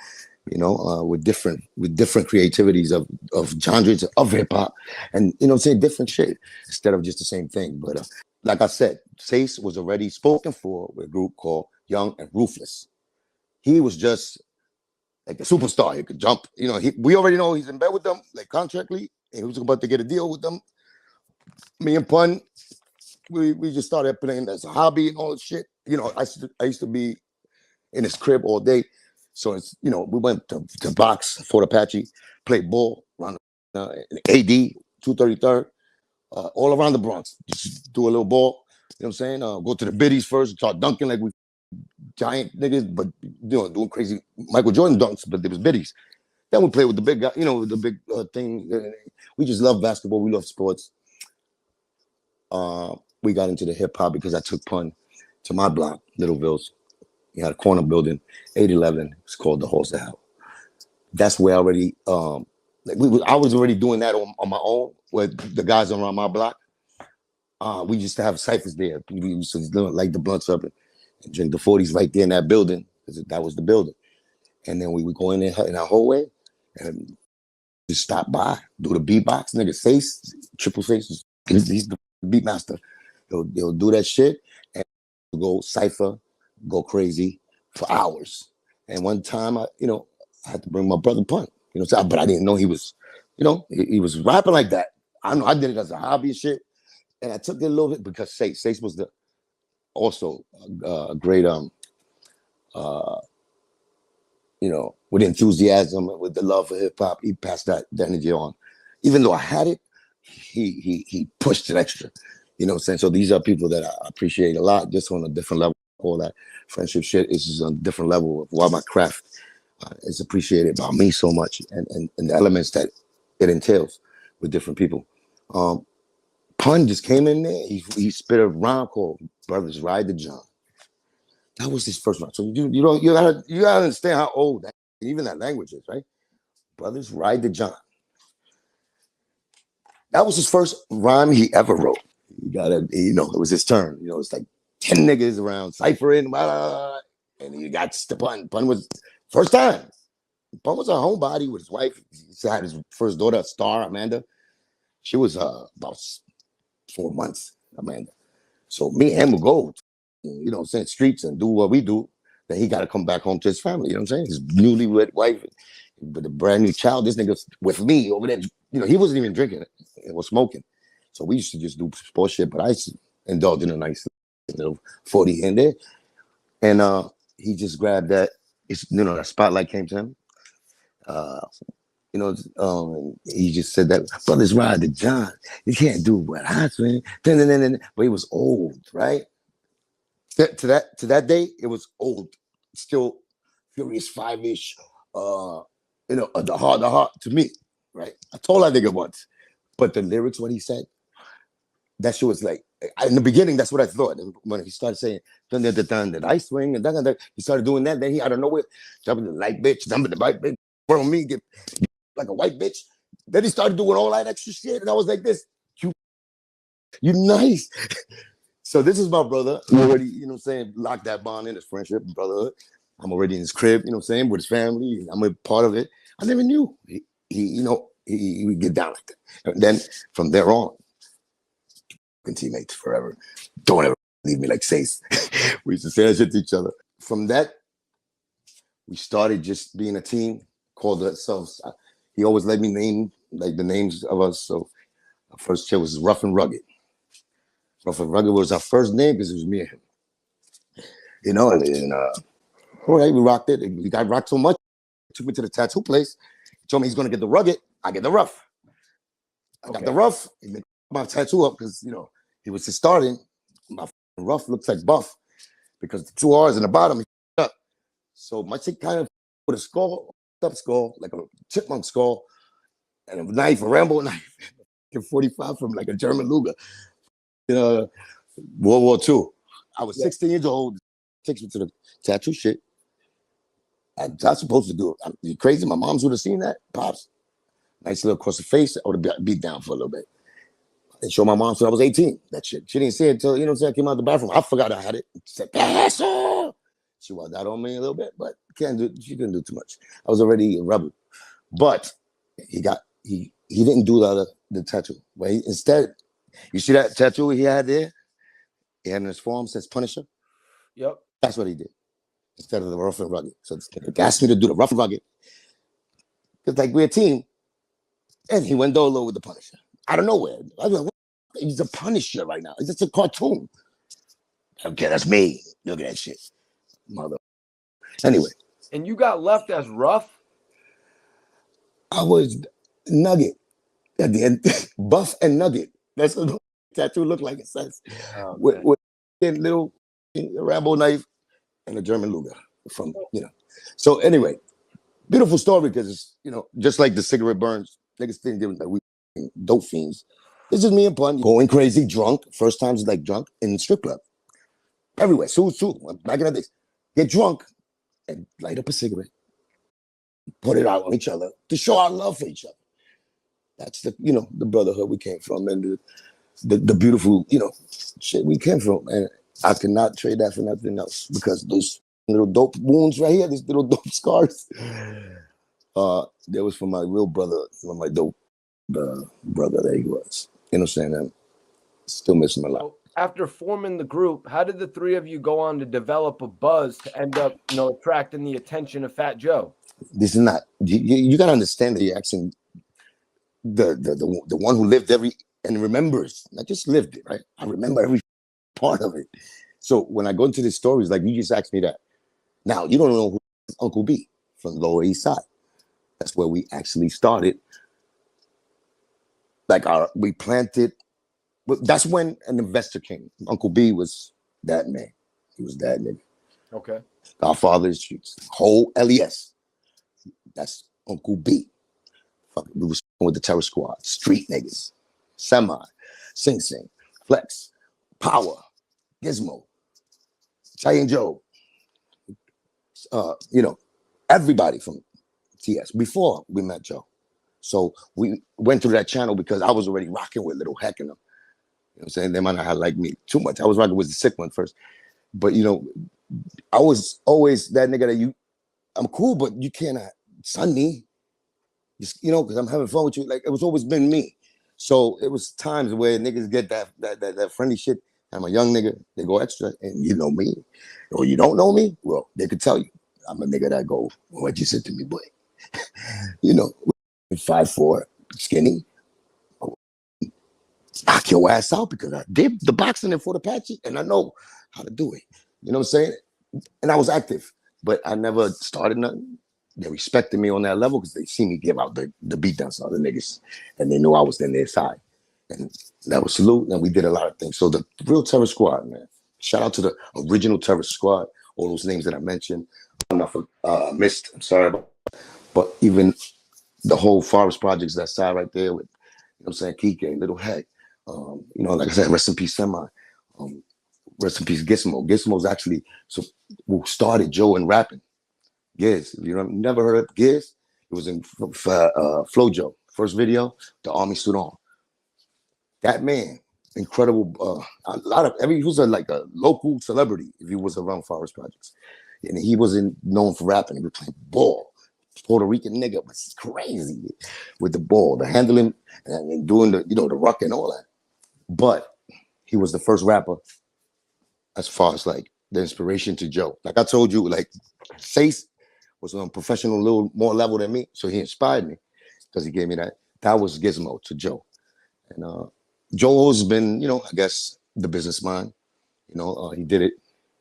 With different creativities of genres of hip hop, and what I'm saying, different shit instead of just the same thing. But like I said, Sace was already spoken for with a group called Young and Ruthless. He was just like a superstar. He could jump. We already know he's in bed with them, like contractually, and he was about to get a deal with them. Me and Pun, we just started playing as a hobby and all that shit. I used to be in his crib all day. So it's, we went to box, Fort Apache, played ball around AD, 233rd, all around the Bronx. Just do a little ball, you know what I'm saying? Go to the biddies first, start dunking like we giant niggas, but doing crazy Michael Jordan dunks, but there was biddies. Then we played with the big guy, with the big thing. We just love basketball. We love sports. We got into the hip hop because I took Pun to my block, Littleville's. He had a corner building, 811. It's called the Horse of Hell. That's where I already, I was already doing that on my own with the guys around my block. We used to have ciphers there. We used to light the blunts up and drink the 40s right there in that building, because that was the building. And then we would go in there in our hallway and just stop by, do the beatbox. Nigga, Face, Triple Face, he's the beat master. He'll do that shit and go cipher, go crazy for hours. And one time, I had to bring my brother Pun. But I didn't know he was, he was rapping like that. I know I did it as a hobby and shit. And I took it a little bit because Sace was also a great with enthusiasm, with the love for hip hop, he passed that energy on. Even though I had it, he pushed it extra. You know what I'm saying? So these are people that I appreciate a lot, just on a different level. All that friendship shit is just on a different level of why my craft is appreciated by me so much, and the elements that it entails with different people. Pun just came in there. He spit a rhyme called "Brothers Ride the John." That was his first rhyme. So you gotta understand how old that, even that language is, right? Brothers Ride the John. That was his first rhyme he ever wrote. It was his turn. It's like 10 niggas around ciphering, blah, blah, blah, and you got the Pun. Pun was first time. Pun was a homebody with his wife. He had his first daughter, Star Amanda. She was about 4 months, Amanda. So me and him would go, streets and do what we do. Then he got to come back home to his family. You know what I'm saying? His newlywed wife, with a brand new child. This nigga with me over there. He wasn't even drinking it. He was smoking. So we used to just do sports shit. But I used to indulge in a nice little 40 in there. And he just grabbed that. That spotlight came to him. He just said that brothers ride the John. You can't do what I swing. But he was old, right? To that day, it was old. Still Furious 5-ish. The heart to me, right? I told that nigga once. But the lyrics, what he said, that shit was like, in the beginning, that's what I thought. And when he started saying, dun dun dun dun, that I swing, and dun, he started doing that. Then he out of nowhere, jumping the light bitch, jumping the white bitch, from me, get like a white bitch. Then he started doing all that extra shit, and I was like, "This, you nice." So this is my brother. We already, locked that bond in his friendship, brotherhood. I'm already in his crib, with his family. I'm a part of it. I never knew he would get down like that. And then from there on, teammates forever. Don't ever leave me like Sace. We used to say that shit to each other. From that, we started just being a team, called ourselves. He always let me name like the names of us. So our first chair was Rough and Rugged. Rough and Rugged was our first name because it was me and him. All right, we rocked it. We got rocked so much. He took me to the tattoo place. He told me he's gonna get the rugged. I get the rough. I got the rough. He made my tattoo up because he was just starting. My rough looks like buff because the 2 R's in the bottom. Up. So my chick kind of with a skull, up skull, like a chipmunk skull, and a knife, a Rambo knife, 45 from like a German Luger. World War II. I was 16 years old. Takes me to the tattoo shit. I was supposed to do it. You crazy? My moms would have seen that. Pops. Nice little across the face. I would have beat down for a little bit. And show my mom till I was 18. That shit. She didn't see it until, I came out the bathroom. I forgot I had it. She said, asshole. She walked out on me a little bit, but she didn't do too much. I was already a rebel. But he didn't do the tattoo. But instead, you see that tattoo he had there? He had in his forearm says Punisher. Yep. That's what he did. Instead of the Rough and Rugged. So they asked me to do the Rough and Rugged. Because like we're a team. And he went dolo with the Punisher. Out of nowhere. I was like, he's a Punisher right now. It's just a cartoon. Okay, that's me. Look at that shit. Mother. Anyway. And you got left as Rough? I was Nugget. At the end, Buff and Nugget. That's what the tattoo looked like. It says. With a little Rambo knife and a German Luger. So anyway, beautiful story because it's, just like the cigarette burns, niggas think that we dope fiends. This is me and Pun going crazy, drunk. First times like drunk in the strip club. Everywhere. So back in the days. Get drunk and light up a cigarette. Put it out on each other to show our love for each other. That's the brotherhood we came from. And the beautiful, shit we came from. And I could not trade that for nothing else because those little dope wounds right here, these little dope scars, that was from my real brother, my dope brother that he was. You know what I'm saying? I'm still missing a lot. So after forming the group, how did the three of you go on to develop a buzz to end up, attracting the attention of Fat Joe? This is not, you got to understand that you're asking the one who lived and remembers, not just lived it, right? I remember every part of it. So when I go into the stories, like you just asked me that. Now, you don't know who Uncle B from Lower East Side. That's where we actually started. Like we planted, that's when an investor came. Uncle B was that man. He was that nigga. Okay. Godfather Streets, whole LES. That's Uncle B. We was with the Terror Squad, street niggas, Semi, Sing Sing, Flex, Power, Gizmo, Chai and Joe. Everybody from TS before we met Joe. So we went through that channel because I was already rocking with Little Heck and them. You know what I'm saying? They might not have liked me too much. I was rocking with the sick one first. But, I was always that nigga that I'm cool, but you cannot son me. Just, because I'm having fun with you. Like, it was always been me. So it was times where niggas get that friendly shit. I'm a young nigga. They go extra, and you know me. Or you don't know me, well, they could tell you. I'm a nigga that go, what you said to me, boy? 5'4", skinny. Knock your ass out because I did the boxing in Fort Apache, and I know how to do it. You know what I'm saying? And I was active, but I never started nothing. They respected me on that level because they see me give out the beatdowns to other niggas, and they knew I was in their side. And that was salute, and we did a lot of things. So the real Terror Squad, man. Shout out to the original Terror Squad, all those names that I mentioned. I'm not missed, I'm sorry about that. But even the whole Forest Projects, that side right there with, I'm saying, Kike, Little Heck. Like I said, rest in peace, Semi. Rest in peace, Gizmo. Gizmo's actually who started Joe in rapping. Giz, if you never heard of Giz, it was in Flo Joe, first video, the Army Suit On. That man, incredible. He was like a local celebrity if he was around Forest Projects. And he wasn't known for rapping. He was playing ball. Puerto Rican nigga was crazy with the ball, the handling, and doing the ruck and all that. But he was the first rapper as far as like the inspiration to Joe. Like I told you, like Chase was on a professional little more level than me, so he inspired me because he gave me that. That was Gizmo to Joe. And Joe has been, I guess, the business mind. He did it.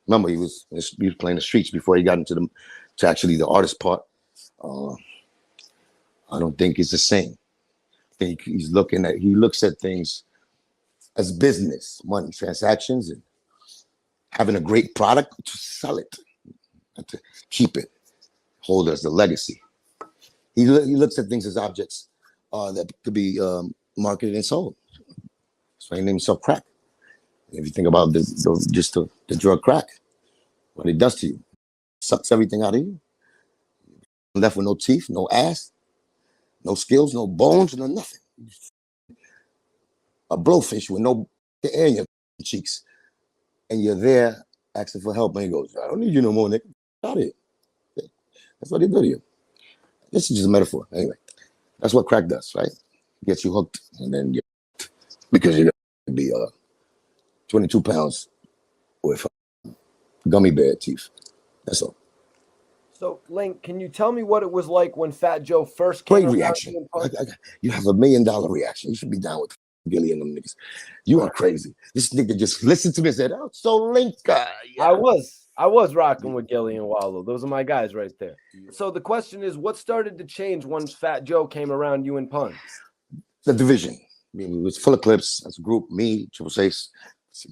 Remember, he was playing the streets before he got into actually the artist part. I don't think it's the same. I think he looks at things as business, money, transactions, and having a great product to sell it, and to keep it, hold it as a legacy. He looks at things as objects that could be marketed and sold. So he named himself crack. If you think about the drug crack, what it does to you, sucks everything out of you. Left with no teeth, no ass, no skills, no bones, no nothing. A blowfish with no air in your cheeks. And you're there asking for help. And he goes, I don't need you no more, nigga. Out of here. That's what they do to you. This is just a metaphor. Anyway, that's what crack does, right? Gets you hooked. And then because you're going to be 22 pounds with gummy bear teeth. That's all. So, Link, can you tell me what it was like when Fat Joe first came? Great reaction. You have $1 million reaction. You should be down with Gilly and them niggas. You are crazy. This nigga just listened to me and said, "Oh, so Link." Yeah. I was rocking with Gilly and Wallow. Those are my guys right there. So the question is, what started to change once Fat Joe came around you and Pun? The division. I mean, it was full of clips as a group. Me, Triple Six.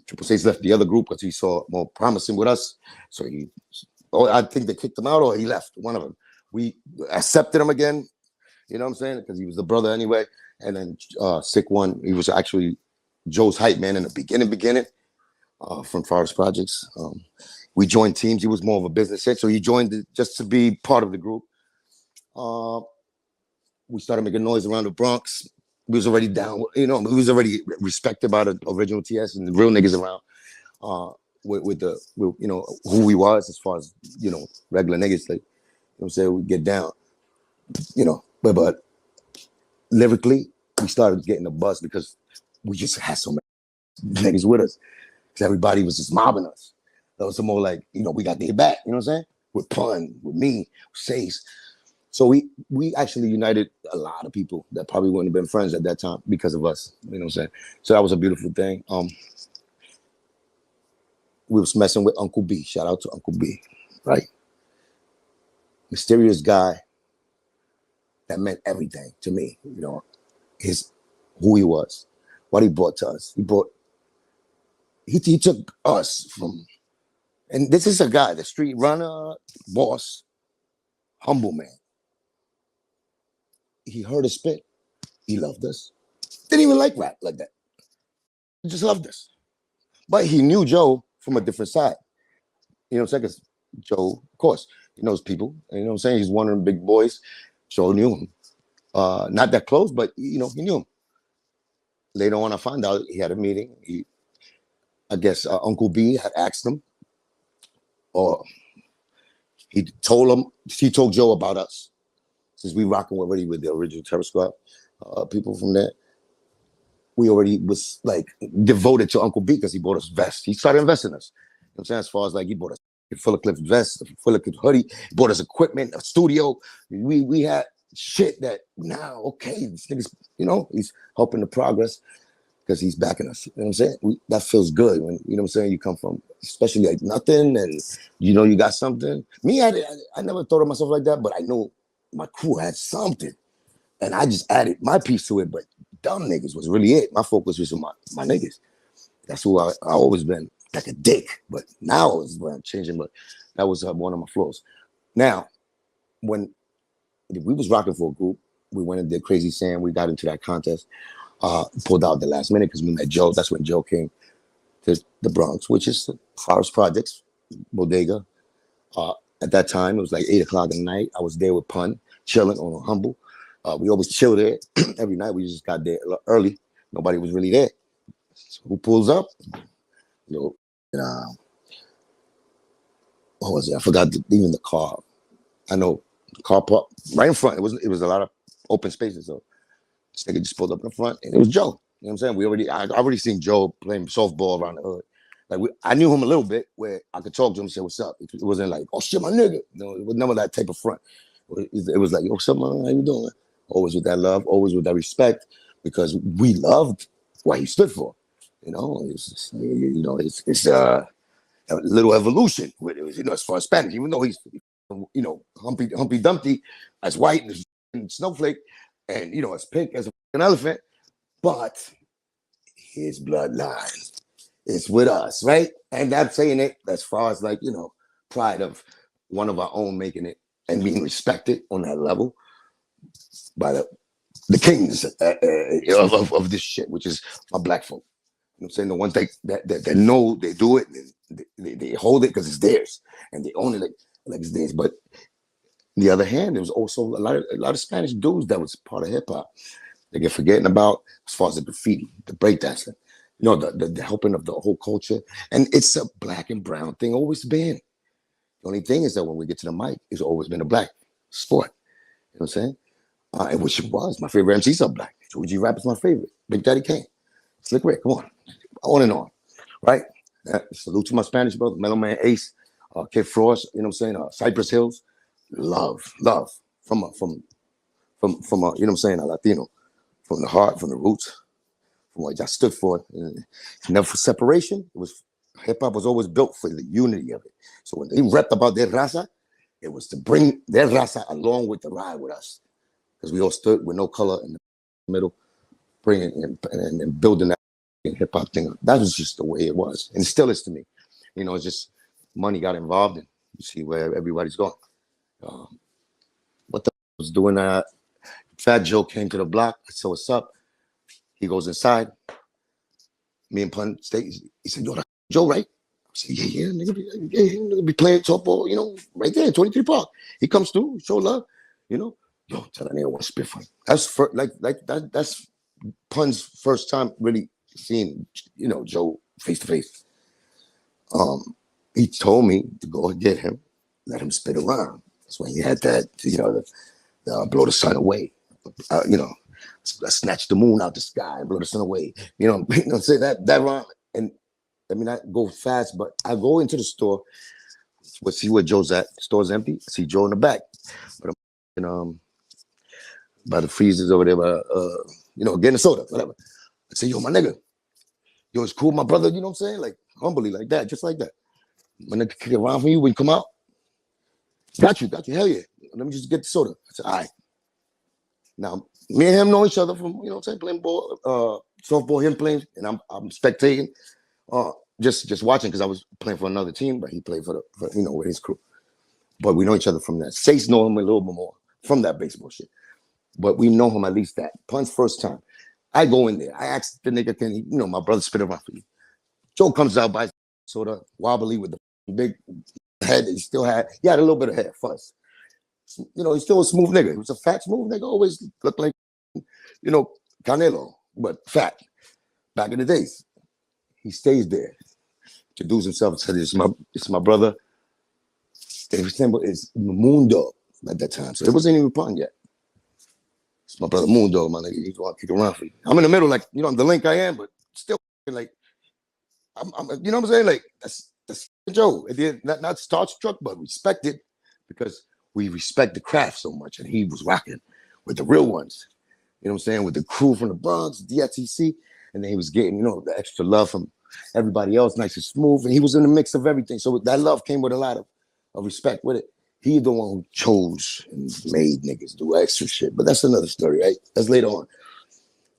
Triple Six left the other group because he saw more promising with us. So I think they kicked him out or he left. One of them. We accepted him again. You know what I'm saying? Because he was the brother anyway. And then Sick One, he was actually Joe's hype man in the beginning from Forest Projects. We joined teams. He was more of a business head, so he joined just to be part of the group. We started making noise around the Bronx. We was already down, you know, we was already respected by the original TS and the real niggas around. You know, who we was as far as, you know, regular niggas, like, you know what I'm saying, we get down, you know, but lyrically, we started getting a buzz because we just had so many niggas with us. Because everybody was just mobbing us. That was some more like, you know, we got their back, you know what I'm saying? With Pun, with me, with Sace. So we actually united a lot of people that probably wouldn't have been friends at that time because of us, you know what I'm saying? So that was a beautiful thing. We was messing with Uncle B. Shout out to Uncle B, right? Mysterious guy that meant everything to me, you know, who he was, what he brought to us. He took us from, and this is a guy, the street runner, boss, humble man. He heard us spit. He loved us. Didn't even like rap like that. He just loved us. But he knew Joe from a different side. You know what I'm saying? Because Joe, of course, he knows people. You know what I'm saying? He's one of the big boys. Joe knew him. Not that close, but, you know, he knew him. Later on, I found out he had a meeting. I guess Uncle B had asked him, or he told Joe about us. Since we rocking already with the original Terror Squad, people from there, we already was like devoted to Uncle B because he bought us vests. He started investing in us. You know what I'm saying? As far as like, he bought us a Fuller Cliff vest, a Fuller Cliff hoodie, he bought us equipment, a studio. We had shit that now, okay, this nigga's, you know, he's helping the progress because he's backing us. You know what I'm saying? That feels good when, you know what I'm saying, you come from, especially like nothing and you know you got something. Me, I never thought of myself like that, but I know my crew had something. And I just added my piece to it, but dumb niggas was really it. My focus was on my niggas. That's who I always been, like a dick. But now it's when I'm changing, but that was one of my flaws. Now, when we was rocking for a group, we went and did Crazy Sam, we got into that contest, pulled out the last minute because we met Joe. That's when Joe came to the Bronx, which is Forest Projects, Bodega. At that time, it was like 8 o'clock at night. I was there with Pun, chilling on a humble. We always chill there every night. We just got there early. Nobody was really there. So who pulls up? You know, what was it? I forgot even the car. I know the car park right in front. It was a lot of open spaces. So this nigga just pulled up in the front, and it was Joe. You know what I'm saying? I already seen Joe playing softball around the hood. Like I knew him a little bit, where I could talk to him and say, "What's up?" It wasn't like, "Oh shit, my nigga." No, it was never that type of front. It was like, "Yo, what's up, man? How you doing?" Always with that love, always with that respect, because we loved what he stood for. You know, it's a little evolution with it. You know, as far as Spanish, even though he's, you know, Humpty Dumpty as white and snowflake, and you know, as pink as an elephant, but his bloodline is with us, right? And I'm saying it as far as like, you know, pride of one of our own making it and being respected on that level by the kings of this shit, which is my black folk. You know what I'm saying? The ones that know they do it, they hold it because it's theirs, and they own it like it's theirs. But on the other hand, there was also a lot of Spanish dudes that was part of hip hop. They get forgetting about as far as the graffiti, the breakdancing, you know, the helping of the whole culture. And it's a black and brown thing, always been. The only thing is that when we get to the mic, it's always been a black sport. You know what I'm saying? And which it was. My favorite MCs are black. George G. Rap is my favorite. Big Daddy Kane. Slick Rick, come on and on. Right? Salute to my Spanish brother, Mellow Man Ace, Kid Frost, you know what I'm saying? Cypress Hills. Love from a, you know what I'm saying, a Latino, from the heart, from the roots, from what I stood for. Never for separation. It was hip hop was always built for the unity of it. So when they repped about their raza, it was to bring their raza along with the ride with us, because we all stood with no color in the middle, bringing and building that hip hop thing. That was just the way it was, and it still is to me. You know, it's just money got involved, and you see where everybody's going. What the was doing? Fat Joe came to the block. So what's up? He goes inside. Me and Pun stay. He said, "Yo, that's Joe, right?" I said, "Yeah, nigga be playing softball, you know, right there in 23 Park." He comes through, show love, you know. Yo, tell that nigga I want to spit for him. That's for, like that. That's Pun's first time really seeing, Joe face to face. He told me to go and get him, let him spit around. That's when he had that, blow the sun away. Snatch the moon out the sky and blow the sun away. Say that rhyme. And I mean, I go fast, but I go into the store, see where Joe's at. The store's empty. I see Joe in the back, but I'm by the freezers over there, getting a soda, whatever. I say, yo, my nigga, yo, it's cool, my brother. You know what I'm saying? Like humbly, like that, just like that. When I kick around for you when you come out, got you, hell yeah. Let me just get the soda. I said, all right. Now, me and him know each other from, playing ball, softball, him playing, and I'm spectating, just watching because I was playing for another team, but he played for with his crew. But we know each other from that. Sace know him a little bit more from that baseball shit. But we know him at least that. Pun's first time. I go in there. I ask the nigga, can he, my brother spit around for you. Joe comes out by soda, wobbly with the big head that he had a little bit of hair, fuzz. He's still a smooth nigga. He was a fat, smooth nigga, always looked like, Canelo, but fat. Back in the days. He stays there. Introduces himself and says, it's my brother. His name is Moon Dog at that time. So it wasn't even Pun yet. It's my brother Moon Dog, my nigga. He's going to kick around for you. I'm in the middle, like, I'm the link I am, but still, like, I'm you know what I'm saying? Like, that's Joe. Not starstruck, but respected because we respect the craft so much. And he was rocking with the real ones. You know what I'm saying? With the crew from the Bronx, DXEC. And then he was getting, the extra love from everybody else, nice and smooth. And he was in the mix of everything. So that love came with a lot of respect with it. He's the one who chose and made niggas do extra shit. But that's another story, right? That's later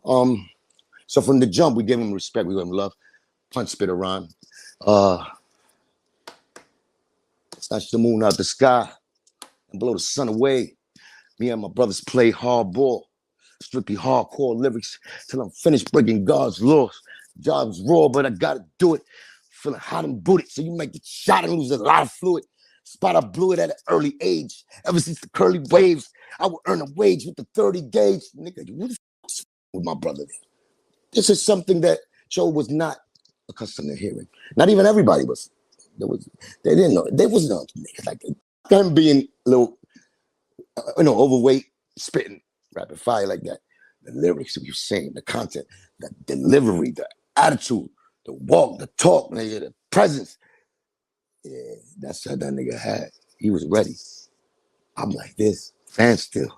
on. So from the jump, we gave him respect. We gave him love. Punch spit around. Snatch the moon out the sky and blow the sun away. Me and my brothers play hardball. Strictly hardcore lyrics till I'm finished breaking God's laws. Job's raw, but I gotta do it. Feeling hot and booted, so you make the shot and lose a lot of fluid. Spot I blew it at an early age. Ever since the curly waves, I would earn a wage with the 30 gauge. Nigga, what the f*** with my brother? This is something that Joe was not accustomed to hearing. Not even everybody was. They didn't know. There was no niggas like him being a little, overweight, spitting. Rapid fire like that. The lyrics that you're saying, the content, the delivery, the attitude, the walk, the talk, nigga, the presence. Yeah, that's how that nigga had. He was ready. I'm like this, fan still.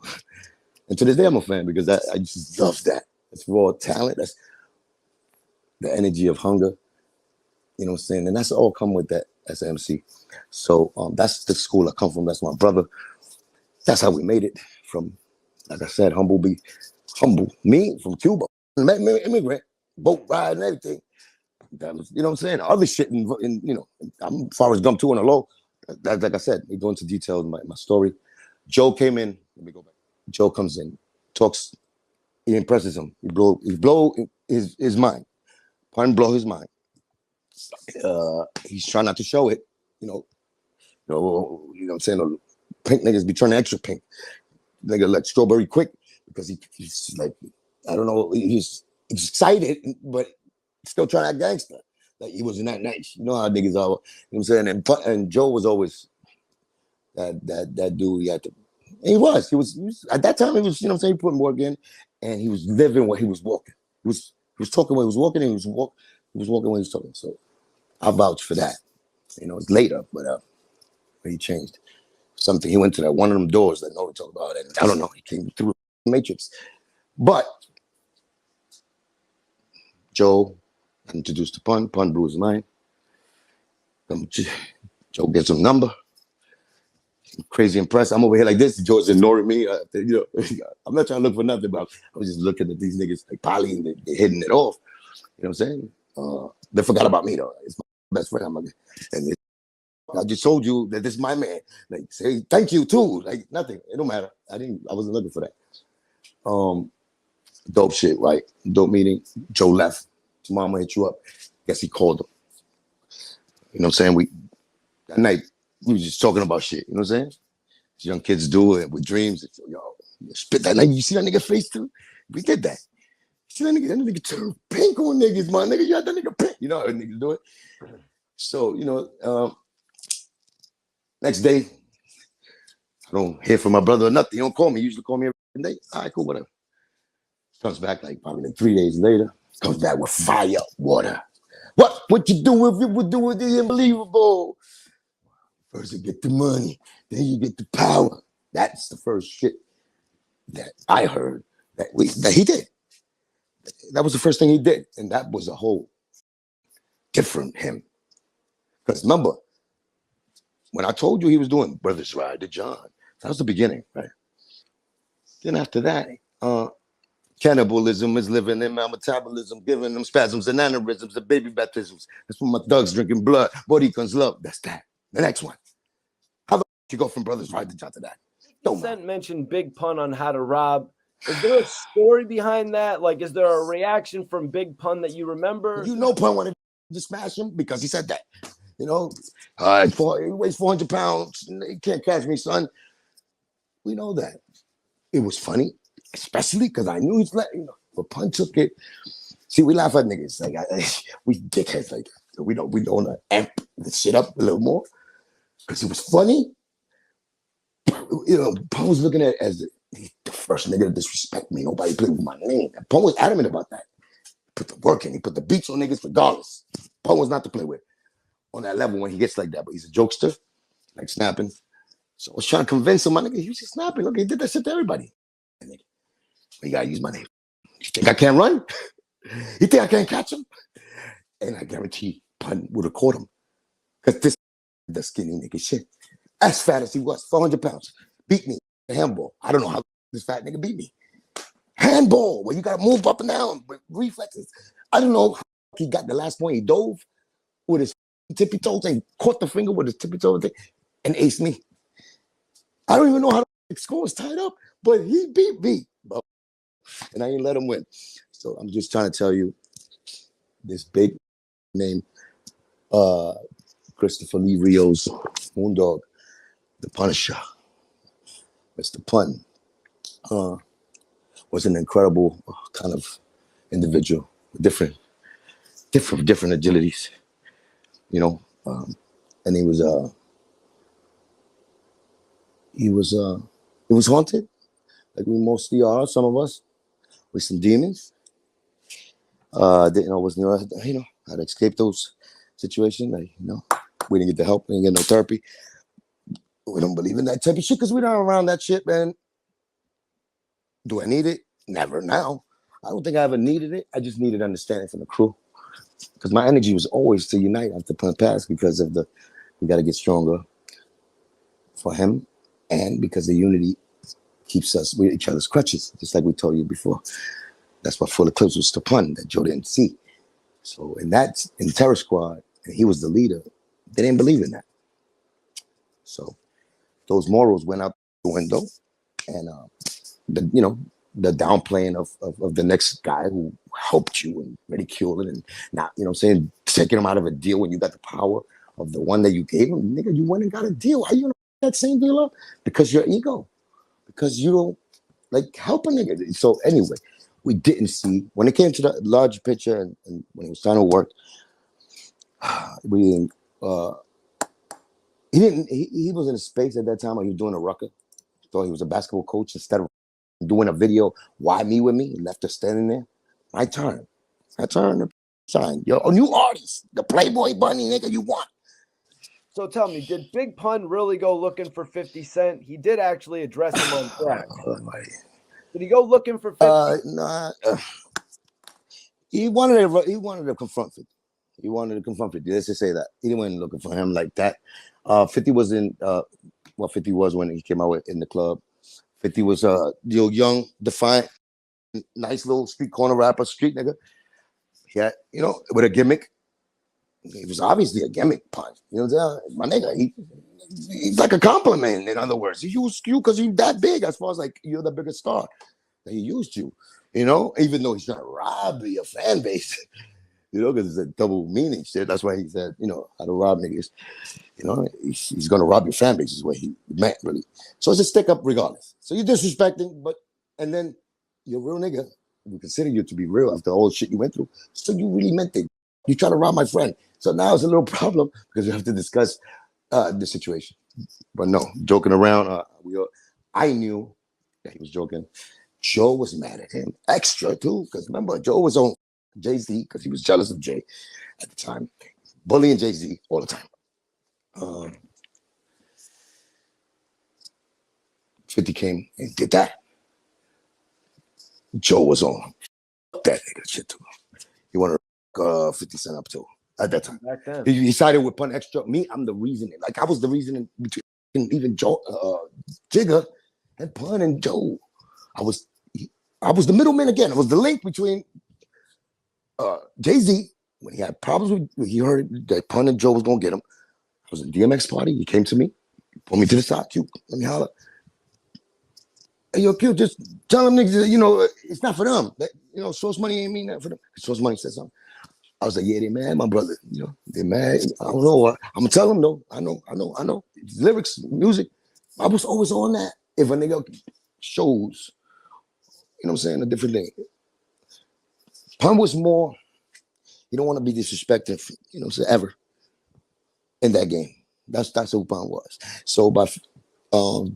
And to this day, I'm a fan because I just love that. That's raw talent. That's the energy of hunger. You know what I'm saying? And that's all come with that as an MC. So that's the school I come from. That's my brother. That's how we made it from, like I said, humble. Me from Cuba, immigrant, boat ride and everything. That was, you know what I'm saying? Other shit, I'm Forrest Gump too on the low. That, like I said, we go into details in my story. Joe came in. Let me go back. Joe comes in, talks. He impresses him. He blow his mind. Pun blow his mind. He's trying not to show it. You know what I'm saying? Pink niggas be turning extra pink. Nigga like strawberry quick because he's like, I don't know, he's excited, but still trying to act gangster. Like he wasn't that nice. You know how niggas are. You know what I'm saying? And Joe was always that dude. He was at that time. He was, you know what I'm saying, putting work in, and he was living what he was walking. He was talking when he was walking, and he was walking when he was talking. So I vouch for that. It's later, but he changed. Something he went to one of them doors that nobody talked about, and I don't know. He came through the Matrix, but Joe introduced the Pun. Pun blew his mind. Joe gets him number. I'm crazy impressed. I'm over here like this. Joe's ignoring me. I'm not trying to look for nothing, but I was just looking at these niggas like Polly and they're hitting it off. You know what I'm saying? They forgot about me though. It's my best friend. And I just told you that this is my man. Like, say thank you too. Like nothing. It don't matter. I wasn't looking for that. Dope shit, right? Dope meeting. Joe left. His mama hit you up. Guess he called him. You know what I'm saying? That night we was just talking about shit. You know what I'm saying? These young kids do it with dreams. Yo, spit that night. You see that nigga face too? We did that. See, that nigga turn pink on niggas, my nigga. You had that nigga pink. You know how niggas do it. So, next day, I don't hear from my brother or nothing. He don't call me. He usually call me every day. All right, cool, whatever. Comes back probably 3 days later. Comes back with fire, water. What you do if you would do it unbelievable? First you get the money, then you get the power. That's the first shit that I heard that he did. That was the first thing he did. And that was a whole different him. Because remember, when I told you he was doing Brothers Ride to John, that was the beginning, right? Then after that, cannibalism is living in my metabolism, giving them spasms and aneurysms and baby baptisms. That's when my thugs drinking blood. Body comes love. That's that. The next one. How the you go from Brothers Ride to John to that? Don't mention Big Pun on How to Rob. Is there a story behind that? Like, is there a reaction from Big Pun that you remember? You know Pun wanted to smash him because he said that. He weighs 400 pounds. You can't catch me, son. We know that. It was funny, especially because I knew he's but Pun took it. See, we laugh at niggas. We dickheads like that. We don't amp the shit up a little more because it was funny. Pun was looking at it as the first nigga to disrespect me. Nobody played with my name. And Pun was adamant about that. Put the work in. He put the beats on niggas regardless. Pun was not to play with on that level when he gets like that. But he's a jokester, like snapping. So I was trying to convince him, my nigga, he was just snapping. Look, he did that shit to everybody. Nigga, you gotta use my name. You think I can't run? You think I can't catch him? And I guarantee Pun would have caught him. Because this the skinny nigga shit. As fat as he was, 400 pounds. Beat me. A handball. I don't know how this fat nigga beat me. Handball, where you gotta move up and down with reflexes. I don't know how he got the last point. He dove with his tippy toes and caught the finger with his tippy toes and aced me. I don't even know how the score was tied up, but he beat me. And I ain't let him win. So I'm just trying to tell you this big name, Christopher Lee Rio's Moondog, the Punisher, Mr. Pun, was an incredible kind of individual, different agilities, and he was haunted, like we mostly are, some of us, with some demons. Didn't always know how to escape those situations. We didn't get the help, we didn't get no therapy. We don't believe in that type of shit because we're not around that shit, man. Do I need it? Never now. I don't think I ever needed it. I just needed understanding from the crew. Because my energy was always to unite after Pun passed because of we got to get stronger for him and because the unity keeps us with each other's crutches, just like we told you before. That's what Full Eclipse was to Pun that Joe didn't see. So in Terror Squad, and he was the leader, they didn't believe in that. So those morals went out the window, and the downplaying of the next guy who helped you and ridiculing and not, taking him out of a deal when you got the power of the one that you gave him. Nigga, you went and got a deal. Why you gonna that same deal up? Because your ego. Because you don't like help a nigga. So anyway, we didn't see when it came to the large picture and when it was time to work, we didn't he was in a space at that time where he was doing a rucker. Thought he was a basketball coach instead of doing a video, why me with me? Left her standing there. My turn to shine. Yo, a new artist, the Playboy Bunny nigga you want. So tell me, did Big Pun really go looking for 50 Cent? He did actually address him on track. Did he go looking for 50? Nah. He wanted to confront 50. He wanted to confront 50. Let's just say that. He didn't want looking for him like that. 50 was 50 was when he came out in the club. 50 was young, defiant, nice little street corner rapper, street nigga. Yeah, with a gimmick. He was obviously a gimmick Pun. You know what I'm saying? My nigga, he's like a compliment, in other words. He used you because you're that big, as far as like you're the biggest star. He used you, even though he's trying to rob your fan base, because it's a double meaning shit. That's why he said, how to rob niggas. He's going to rob your fan base is what he meant, really. So it's a stick up regardless. So you're disrespecting, and then you're a real nigga. we consider you to be real after all the shit you went through. So you really meant it. You try to rob my friend. So now it's a little problem because we have to discuss the situation. But no, joking around. I knew that he was joking. Joe was mad at him extra too, because remember, Joe was on Jay-Z because he was jealous of Jay at the time, bullying Jay-Z all the time. 50 came and did that. Joe was on that nigga shit too. He wanted 50 Cent up too at that time. Back then. He sided with Pun Extra. Me, I'm the reason. Like I was the reason between even Joe, Jigga, and Pun and Joe. I was the middleman again. I was the link between Jay-Z when he had problems with. He heard that Pun and Joe was gonna get him. I was at the DMX party. He came to me, pulled me to the side. Q, let me holler. Hey, yo, Q, just tell them niggas, it's not for them. Source Money ain't mean that for them. Source Money said something. I was like, yeah, they mad, my brother. They mad. I don't know. I'm gonna tell them though. I know. It's lyrics, music. I was always on that. If a nigga shows, what I'm saying, a different thing. Pun was more, you don't want to be disrespected, ever in that game. That's who Pun was. So by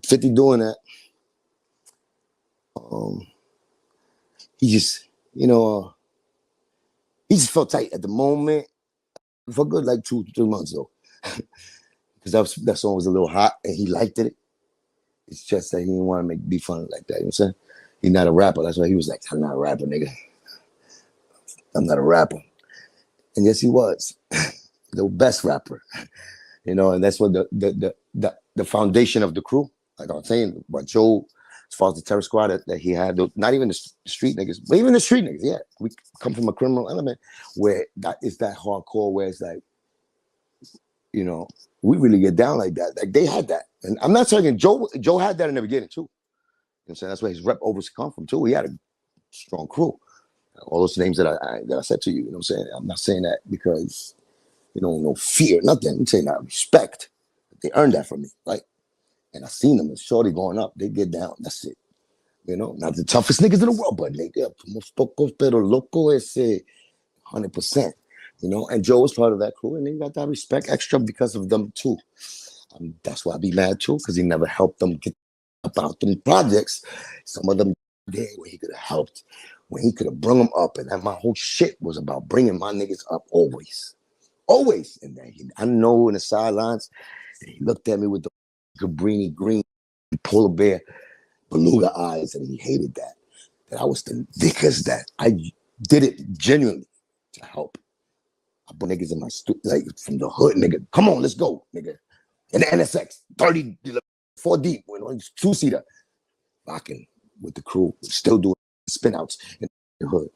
50 doing that, he just, he just felt tight at the moment for good like 2-3 months though, because that song was a little hot and he liked it. It's just that he didn't want to be fun like that. You know what I'm saying? He's not a rapper. That's why he was like, I'm not a rapper, nigga. I'm not a rapper. And yes, he was the best rapper. And that's what the foundation of the crew. Like I was saying, but Joe, as far as the Terror Squad that he had, not even the street niggas, but even the street niggas, yeah. We come from a criminal element where that is that hardcore where it's like, we really get down like that. Like they had that. And I'm not saying Joe had that in the beginning too. You know what I'm saying? That's where his rep overs come from too. He had a strong crew. All those names that I said to you, you know what I'm saying? I'm not saying that because, no fear, nothing. I'm saying that respect. They earned that from me, right? And I seen them, and shorty going up, they get down. That's it. Not the toughest niggas in the world, but nigga, most pocos pero loco ese 100%. And Joe was part of that crew, and they got that respect extra because of them too. That's why I be mad too, because he never helped them get about them projects. Some of them there where he could have helped, when he could have brung them up, and that my whole shit was about bringing my niggas up always. And then I know in the sidelines, he looked at me with the Cabrini green polar bear beluga eyes, and he hated that I was because that I did it genuinely to help. I put niggas in my like from the hood, nigga. Come on, let's go, nigga. In the NSX, 30, 4 deep, 2-seater, rocking with the crew, still doing spin outs in the hood.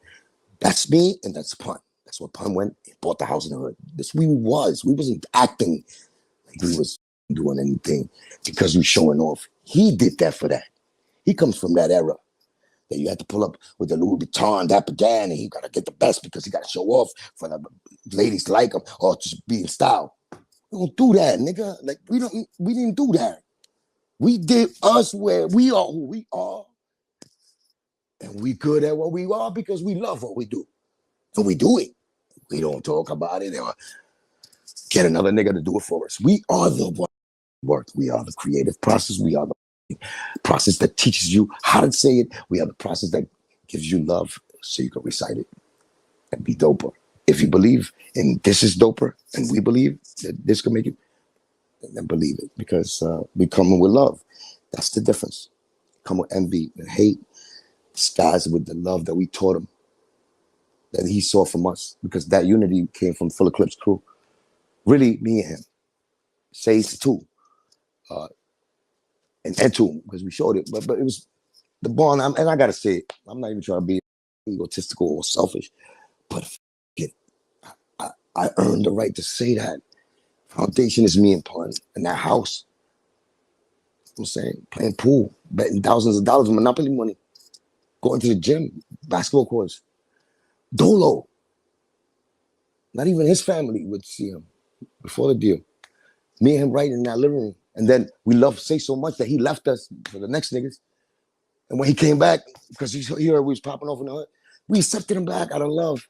That's me, and that's Pun. That's what Pun went and bought the house in the hood. That's who we was. We wasn't acting like we was doing anything because we showing off. He did that for that. He comes from that era that you had to pull up with the Louis Vuitton, that began, and he got to get the best because he got to show off for the ladies to like him or just be in style. We don't do that, nigga. Like we didn't do that. We did us where we are who we are, and we good at what we are because we love what we do, and we do it. We don't talk about it or get another nigga to do it for us. We are the work. We are the creative process. We are the process that teaches you how to say it. We are the process that gives you love so you can recite it and be doper. If you believe in this is doper and we believe that this can make it, then believe it because we come with love. That's the difference. Come with envy and hate, disguised with the love that we taught him, that he saw from us, because that unity came from Full Eclipse crew. Really, me and him. Says too. And to because we showed it, but it was the bond. And I gotta say it, I'm not even trying to be egotistical or selfish, but I earned the right to say that. Foundation is me and Pun in that house. I'm saying playing pool, betting thousands of dollars of Monopoly money, going to the gym, basketball courts, Dolo. Not even his family would see him before the deal. Me and him right in that living room. And then we loved Say so much that he left us for the next niggas. And when he came back, because he heard we was popping off in the hood, We accepted him back out of love.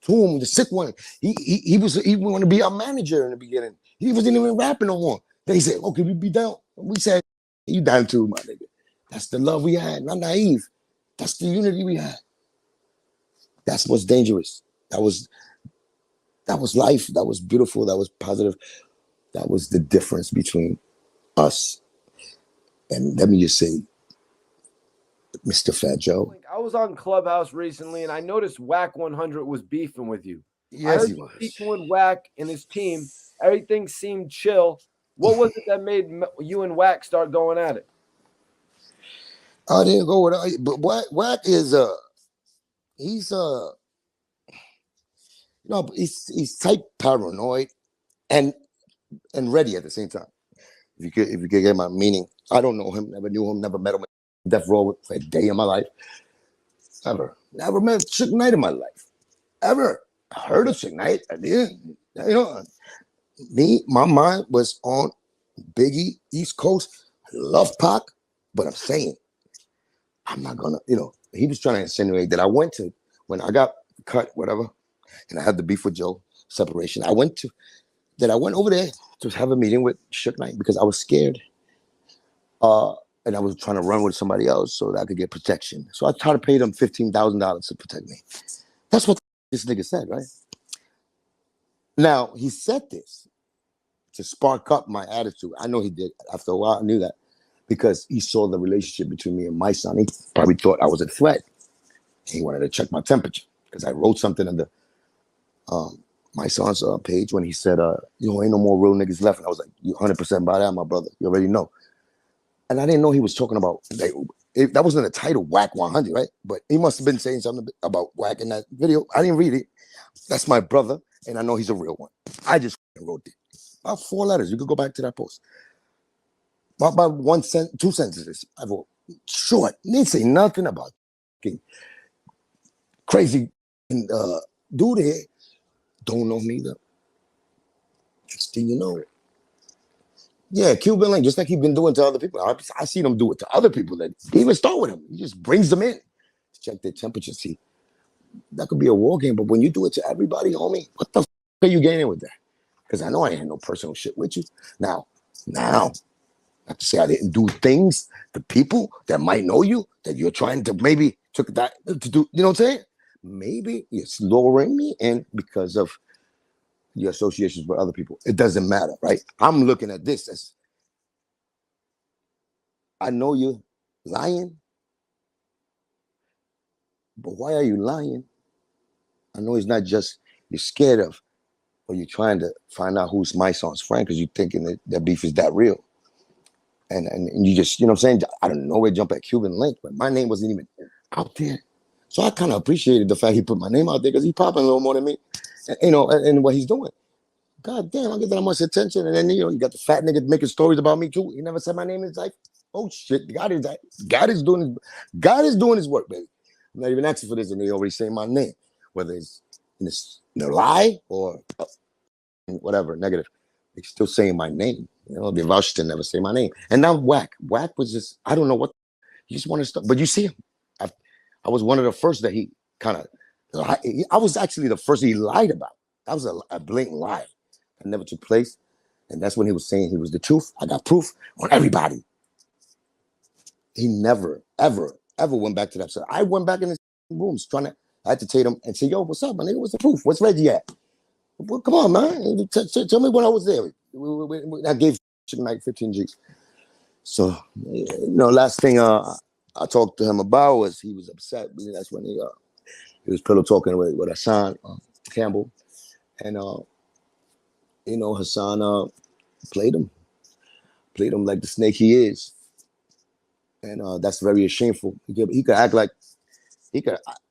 To him, the sick one. He wanted to be our manager in the beginning. He wasn't even rapping no more. They said, "Oh, can we be down?" We said, "You down too, my nigga." That's the love we had. Not naive. That's the unity we had. That's what's dangerous. That was life. That was beautiful. That was positive. That was the difference between us. And let me just say, Mr. Fat Joe. I was on Clubhouse recently, and I noticed Wack 100 was beefing with you. I Yes, heard he you was. beefing with Wack and his team. Everything seemed chill. What was it that made you and Wack start going at it? I didn't go with it. But Wack is he's he's type paranoid and ready at the same time. If you could get my meaning, I don't know him, never knew him, never met him. Death row for a day in my life. Never met Suge Knight in my life. Ever heard of Suge Knight? I did. You know, my mind was on Biggie, East Coast. I love Pac, but I'm saying I'm not gonna. He was trying to insinuate that I went to when I got cut, whatever, and I had the beef with Joe, separation. I went over there to have a meeting with Suge Knight because I was scared. And I was trying to run with somebody else so that I could get protection. So I tried to pay them $15,000 to protect me. That's what this nigga said, right? Now, he said this to spark up my attitude. I know he did. After a while, I knew that because he saw the relationship between me and my son. He probably thought I was a threat. He wanted to check my temperature because I wrote something on the my son's page when he said, ain't no more real niggas left. And I was like, you 100% by that, my brother. You already know. And I didn't know he was talking about, that wasn't a title, Wack 100, right? But he must have been saying something about Wack in that video. I didn't read it. That's my brother, and I know he's a real one. I just wrote it. About 4 letters. You could go back to that post. About 2 sentences. I wrote short. Didn't say nothing about crazy dude here. Don't know me though. Next thing you know. Yeah, Cuban Link, just like he's been doing to other people. I seen him do it to other people that he even start with him. He just brings them in to check their temperature. See, that could be a war game, but when you do it to everybody, homie, what the are you gaining with that? Because I know I ain't had no personal shit with you. Now, not to say I didn't do things to people that might know you, that you're trying to maybe took that to do, you know what I'm saying? Maybe it's lowering me in because of your associations with other people. It doesn't matter, right? I'm looking at this as I know you're lying, but why are you lying? I know it's not just you're scared of, or you're trying to find out who's my son's friend because you're thinking that beef is that real. And you just, you know what I'm saying? I don't know where to jump at Cuban Link, but my name wasn't even out there. So I kind of appreciated the fact he put my name out there because he's popping a little more than me, and what he's doing. God damn, I get that much attention. And then, you got the fat nigga making stories about me too. He never said my name in his life. Oh shit, God is doing his work, baby. I'm not even asking for this, and they already say my name, whether it's in a lie or whatever, negative. They're still saying my name. They vouched to never say my name. And now Wack was just, I don't know what, he just wanted to stop. But you see him. I was one of the first that he kind of, I was actually the first he lied about. That was a blatant lie. That never took place. And that's when he was saying he was the truth. I got proof on everybody. He never, ever, ever went back to that. So I went back in his rooms trying to agitate him and say, yo, what's up, my nigga? What's the proof? What's Reggie at? Well, come on, man. Tell me when I was there. I gave like 15 G's. So, last thing I talked to him about was he was upset. That's when he was pillow talking with Hassan Campbell. And, Hassan played him like the snake he is. And that's very shameful. He could act like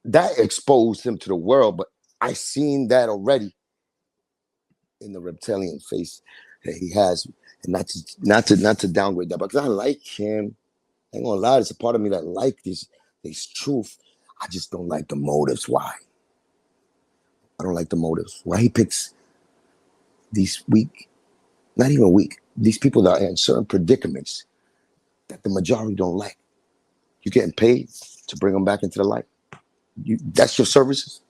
that exposed him to the world, but I seen that already in the reptilian face that he has, and not to downgrade that, because I like him. I ain't gonna lie, there's a part of me that like this truth. I just don't like the motives. Why? I don't like the motives. Why he picks these not even weak, these people that are in certain predicaments that the majority don't like. You're getting paid to bring them back into the light. That's your services.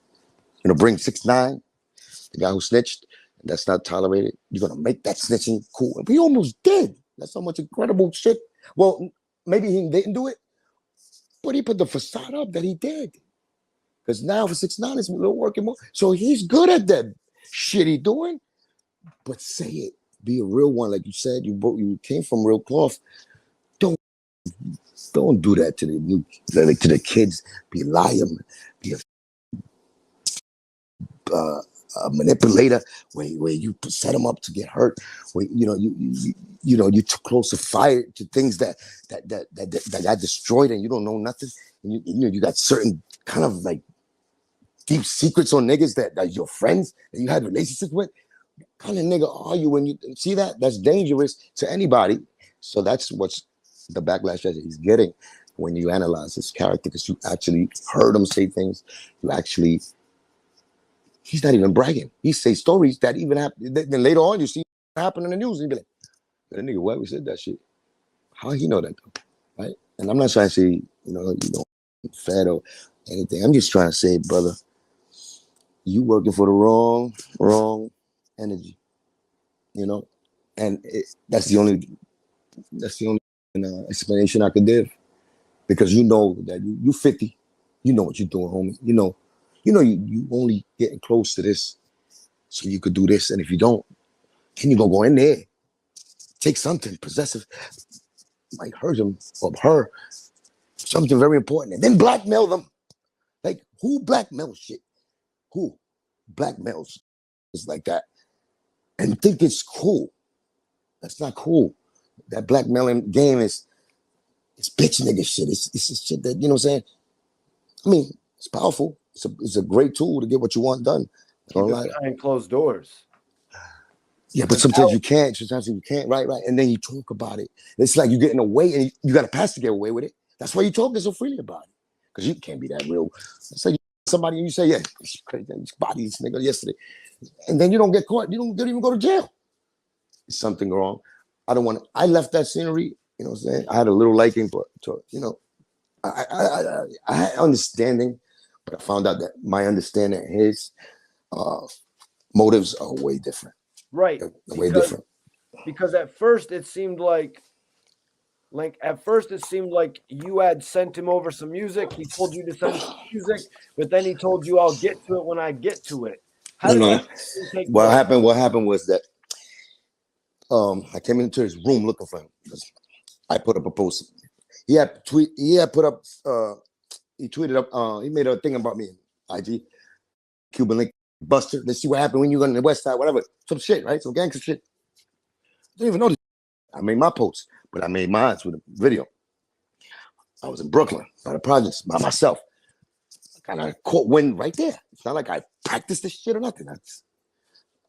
Bring 6ix9ine, the guy who snitched. That's not tolerated. You're gonna make that snitching cool. And we almost did. That's so much incredible shit. Well, maybe he didn't do it, but he put the facade up that he did. Because now for 6ix9ine, it's a little working more. So he's good at that shit he doing. But say it. Be a real one, like you said. You came from real cloth. Don't don't do that to the new, like, to the kids. Be a liar, be a manipulator, where you set them up to get hurt. Where you're too close to fire to things that got destroyed, and you don't know nothing. And you got certain kind of like deep secrets on niggas that your friends that you had relationships with. What kind of nigga are you when you see that? That's dangerous to anybody. So that's what's the backlash that he's getting when you analyze his character, because you actually heard him say things. He's not even bragging. He say stories that even happen. Then later on, you see what happened in the news, and you be like, that nigga, why we said that shit? How he know that, right? And I'm not trying to say, fat or anything. I'm just trying to say, brother, you working for the wrong energy, and that's the only explanation I could give, because you know that you 50, you know what you're doing, homie. You only getting close to this, so you could do this, and if you don't, then you gonna go in there, take something possessive, like hurt him or her, something very important, and then blackmail them. Like, who blackmails shit? Who blackmails is like that and think it's cool? That's not cool. That blackmailing game it's bitch nigga shit. It's shit that, you know what I'm saying? I mean, it's powerful. It's a great tool to get what you want done. Keep it behind closed doors. Yeah, but sometimes you can't. Sometimes you can't. Right. And then you talk about it. It's like you get in the way, and you got a pass to get away with it. That's why you talking so freely about it, because you can't be that real. It's like somebody, and you say, yeah, you body this nigga yesterday, and then you don't get caught. You don't even go to jail. Is something wrong? I left that scenery. You know what I'm saying? I had a little liking, but I had understanding, but I found out that my understanding and his motives are way different. Right. Way different. Because at first it seemed like you had sent him over some music. He told you to send some music, but then he told you, I'll get to it when I get to it. How did that take What place? What happened was that I came into his room looking for him because I put up a post. He tweeted up, he made a thing about me in IG, Cuban Link Buster. Let's see what happened when you go to the West Side, whatever. Some shit, right? Some gangster shit. I didn't even know this. I made my post, but I made mine with a video. I was in Brooklyn by the projects by myself. I kind of caught wind right there. It's not like I practiced this shit or nothing. I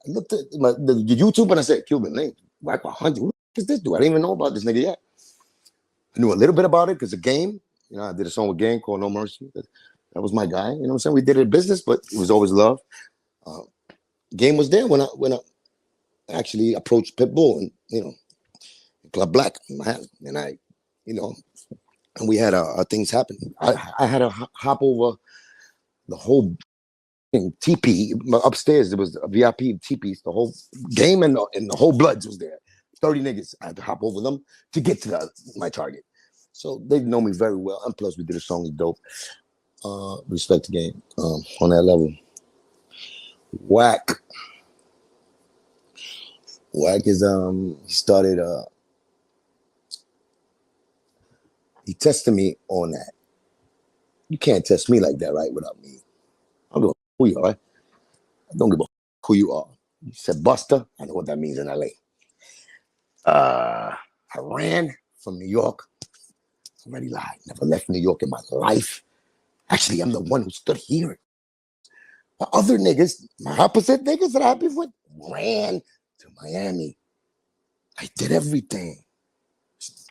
looked at the YouTube and I said, Cuban Link, Wack 100. Who is this dude? I didn't even know about this nigga yet. I knew a little bit about it because the Game. I did a song with Game called No Mercy. That was my guy. You know what I'm saying? We did it in business, but it was always love. Game was there when I actually approached Pitbull and Club Black in Manhattan, and and we had our things happen. I had to hop over the whole TP upstairs. There was a VIP TP. The whole Game and the whole Bloods was there. 30 niggas. I had to hop over them to get to my target. So they know me very well. And plus, we did a song that's dope. Respect the Game on that level. Wack is he started he tested me on that. You can't test me like that, right? Without me. I don't give a who you are, right? I don't give a who you are. You said Buster. I know what that means in LA. I ran from New York. I already lied. Never left New York in my life. Actually, I'm the one who stood here. The other niggas, my opposite niggas that I've been with, ran to Miami. I did everything.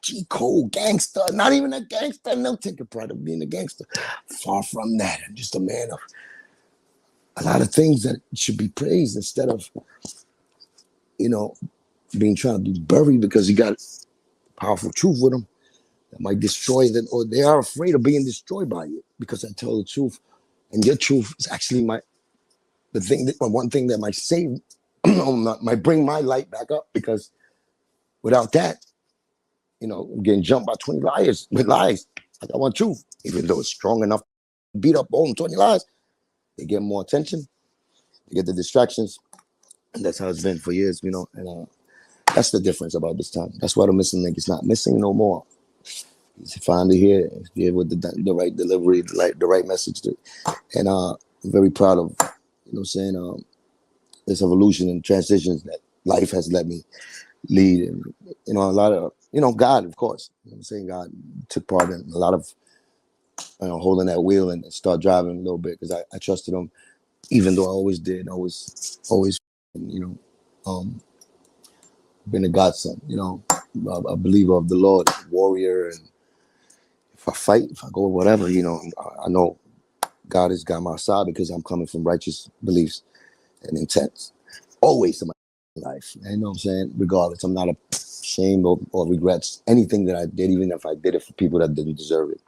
G Code, gangster, not even a gangster. No taking pride of being a gangster. Far from that. I'm just a man of a lot of things that should be praised instead of, being trying to be buried because he got powerful truth with him that might destroy them, or they are afraid of being destroyed by it because I tell the truth And your truth is actually one thing that might save, might bring my light back up, because without that, I'm getting jumped by 20 liars with lies. I got one truth, even though it's strong enough to beat up all 20 lies. They get more attention, they get the distractions, and that's how it's been for years, and that's the difference about this time. That's why the missing link is not missing no more. It's finally here with the right delivery, the right message, and I'm very proud of, saying, this evolution and transitions that life has let me lead, and a lot of God, of course, I'm saying God took part in a lot of holding that wheel and start driving a little bit, because I trusted him, even though I always did, always been a godson, a believer of the Lord, warrior, and if I fight, if I go whatever, I know God has got my side, because I'm coming from righteous beliefs and intents always in my life. You know what I'm saying? Regardless, I'm not ashamed or regrets anything that I did, even if I did it for people that didn't deserve it.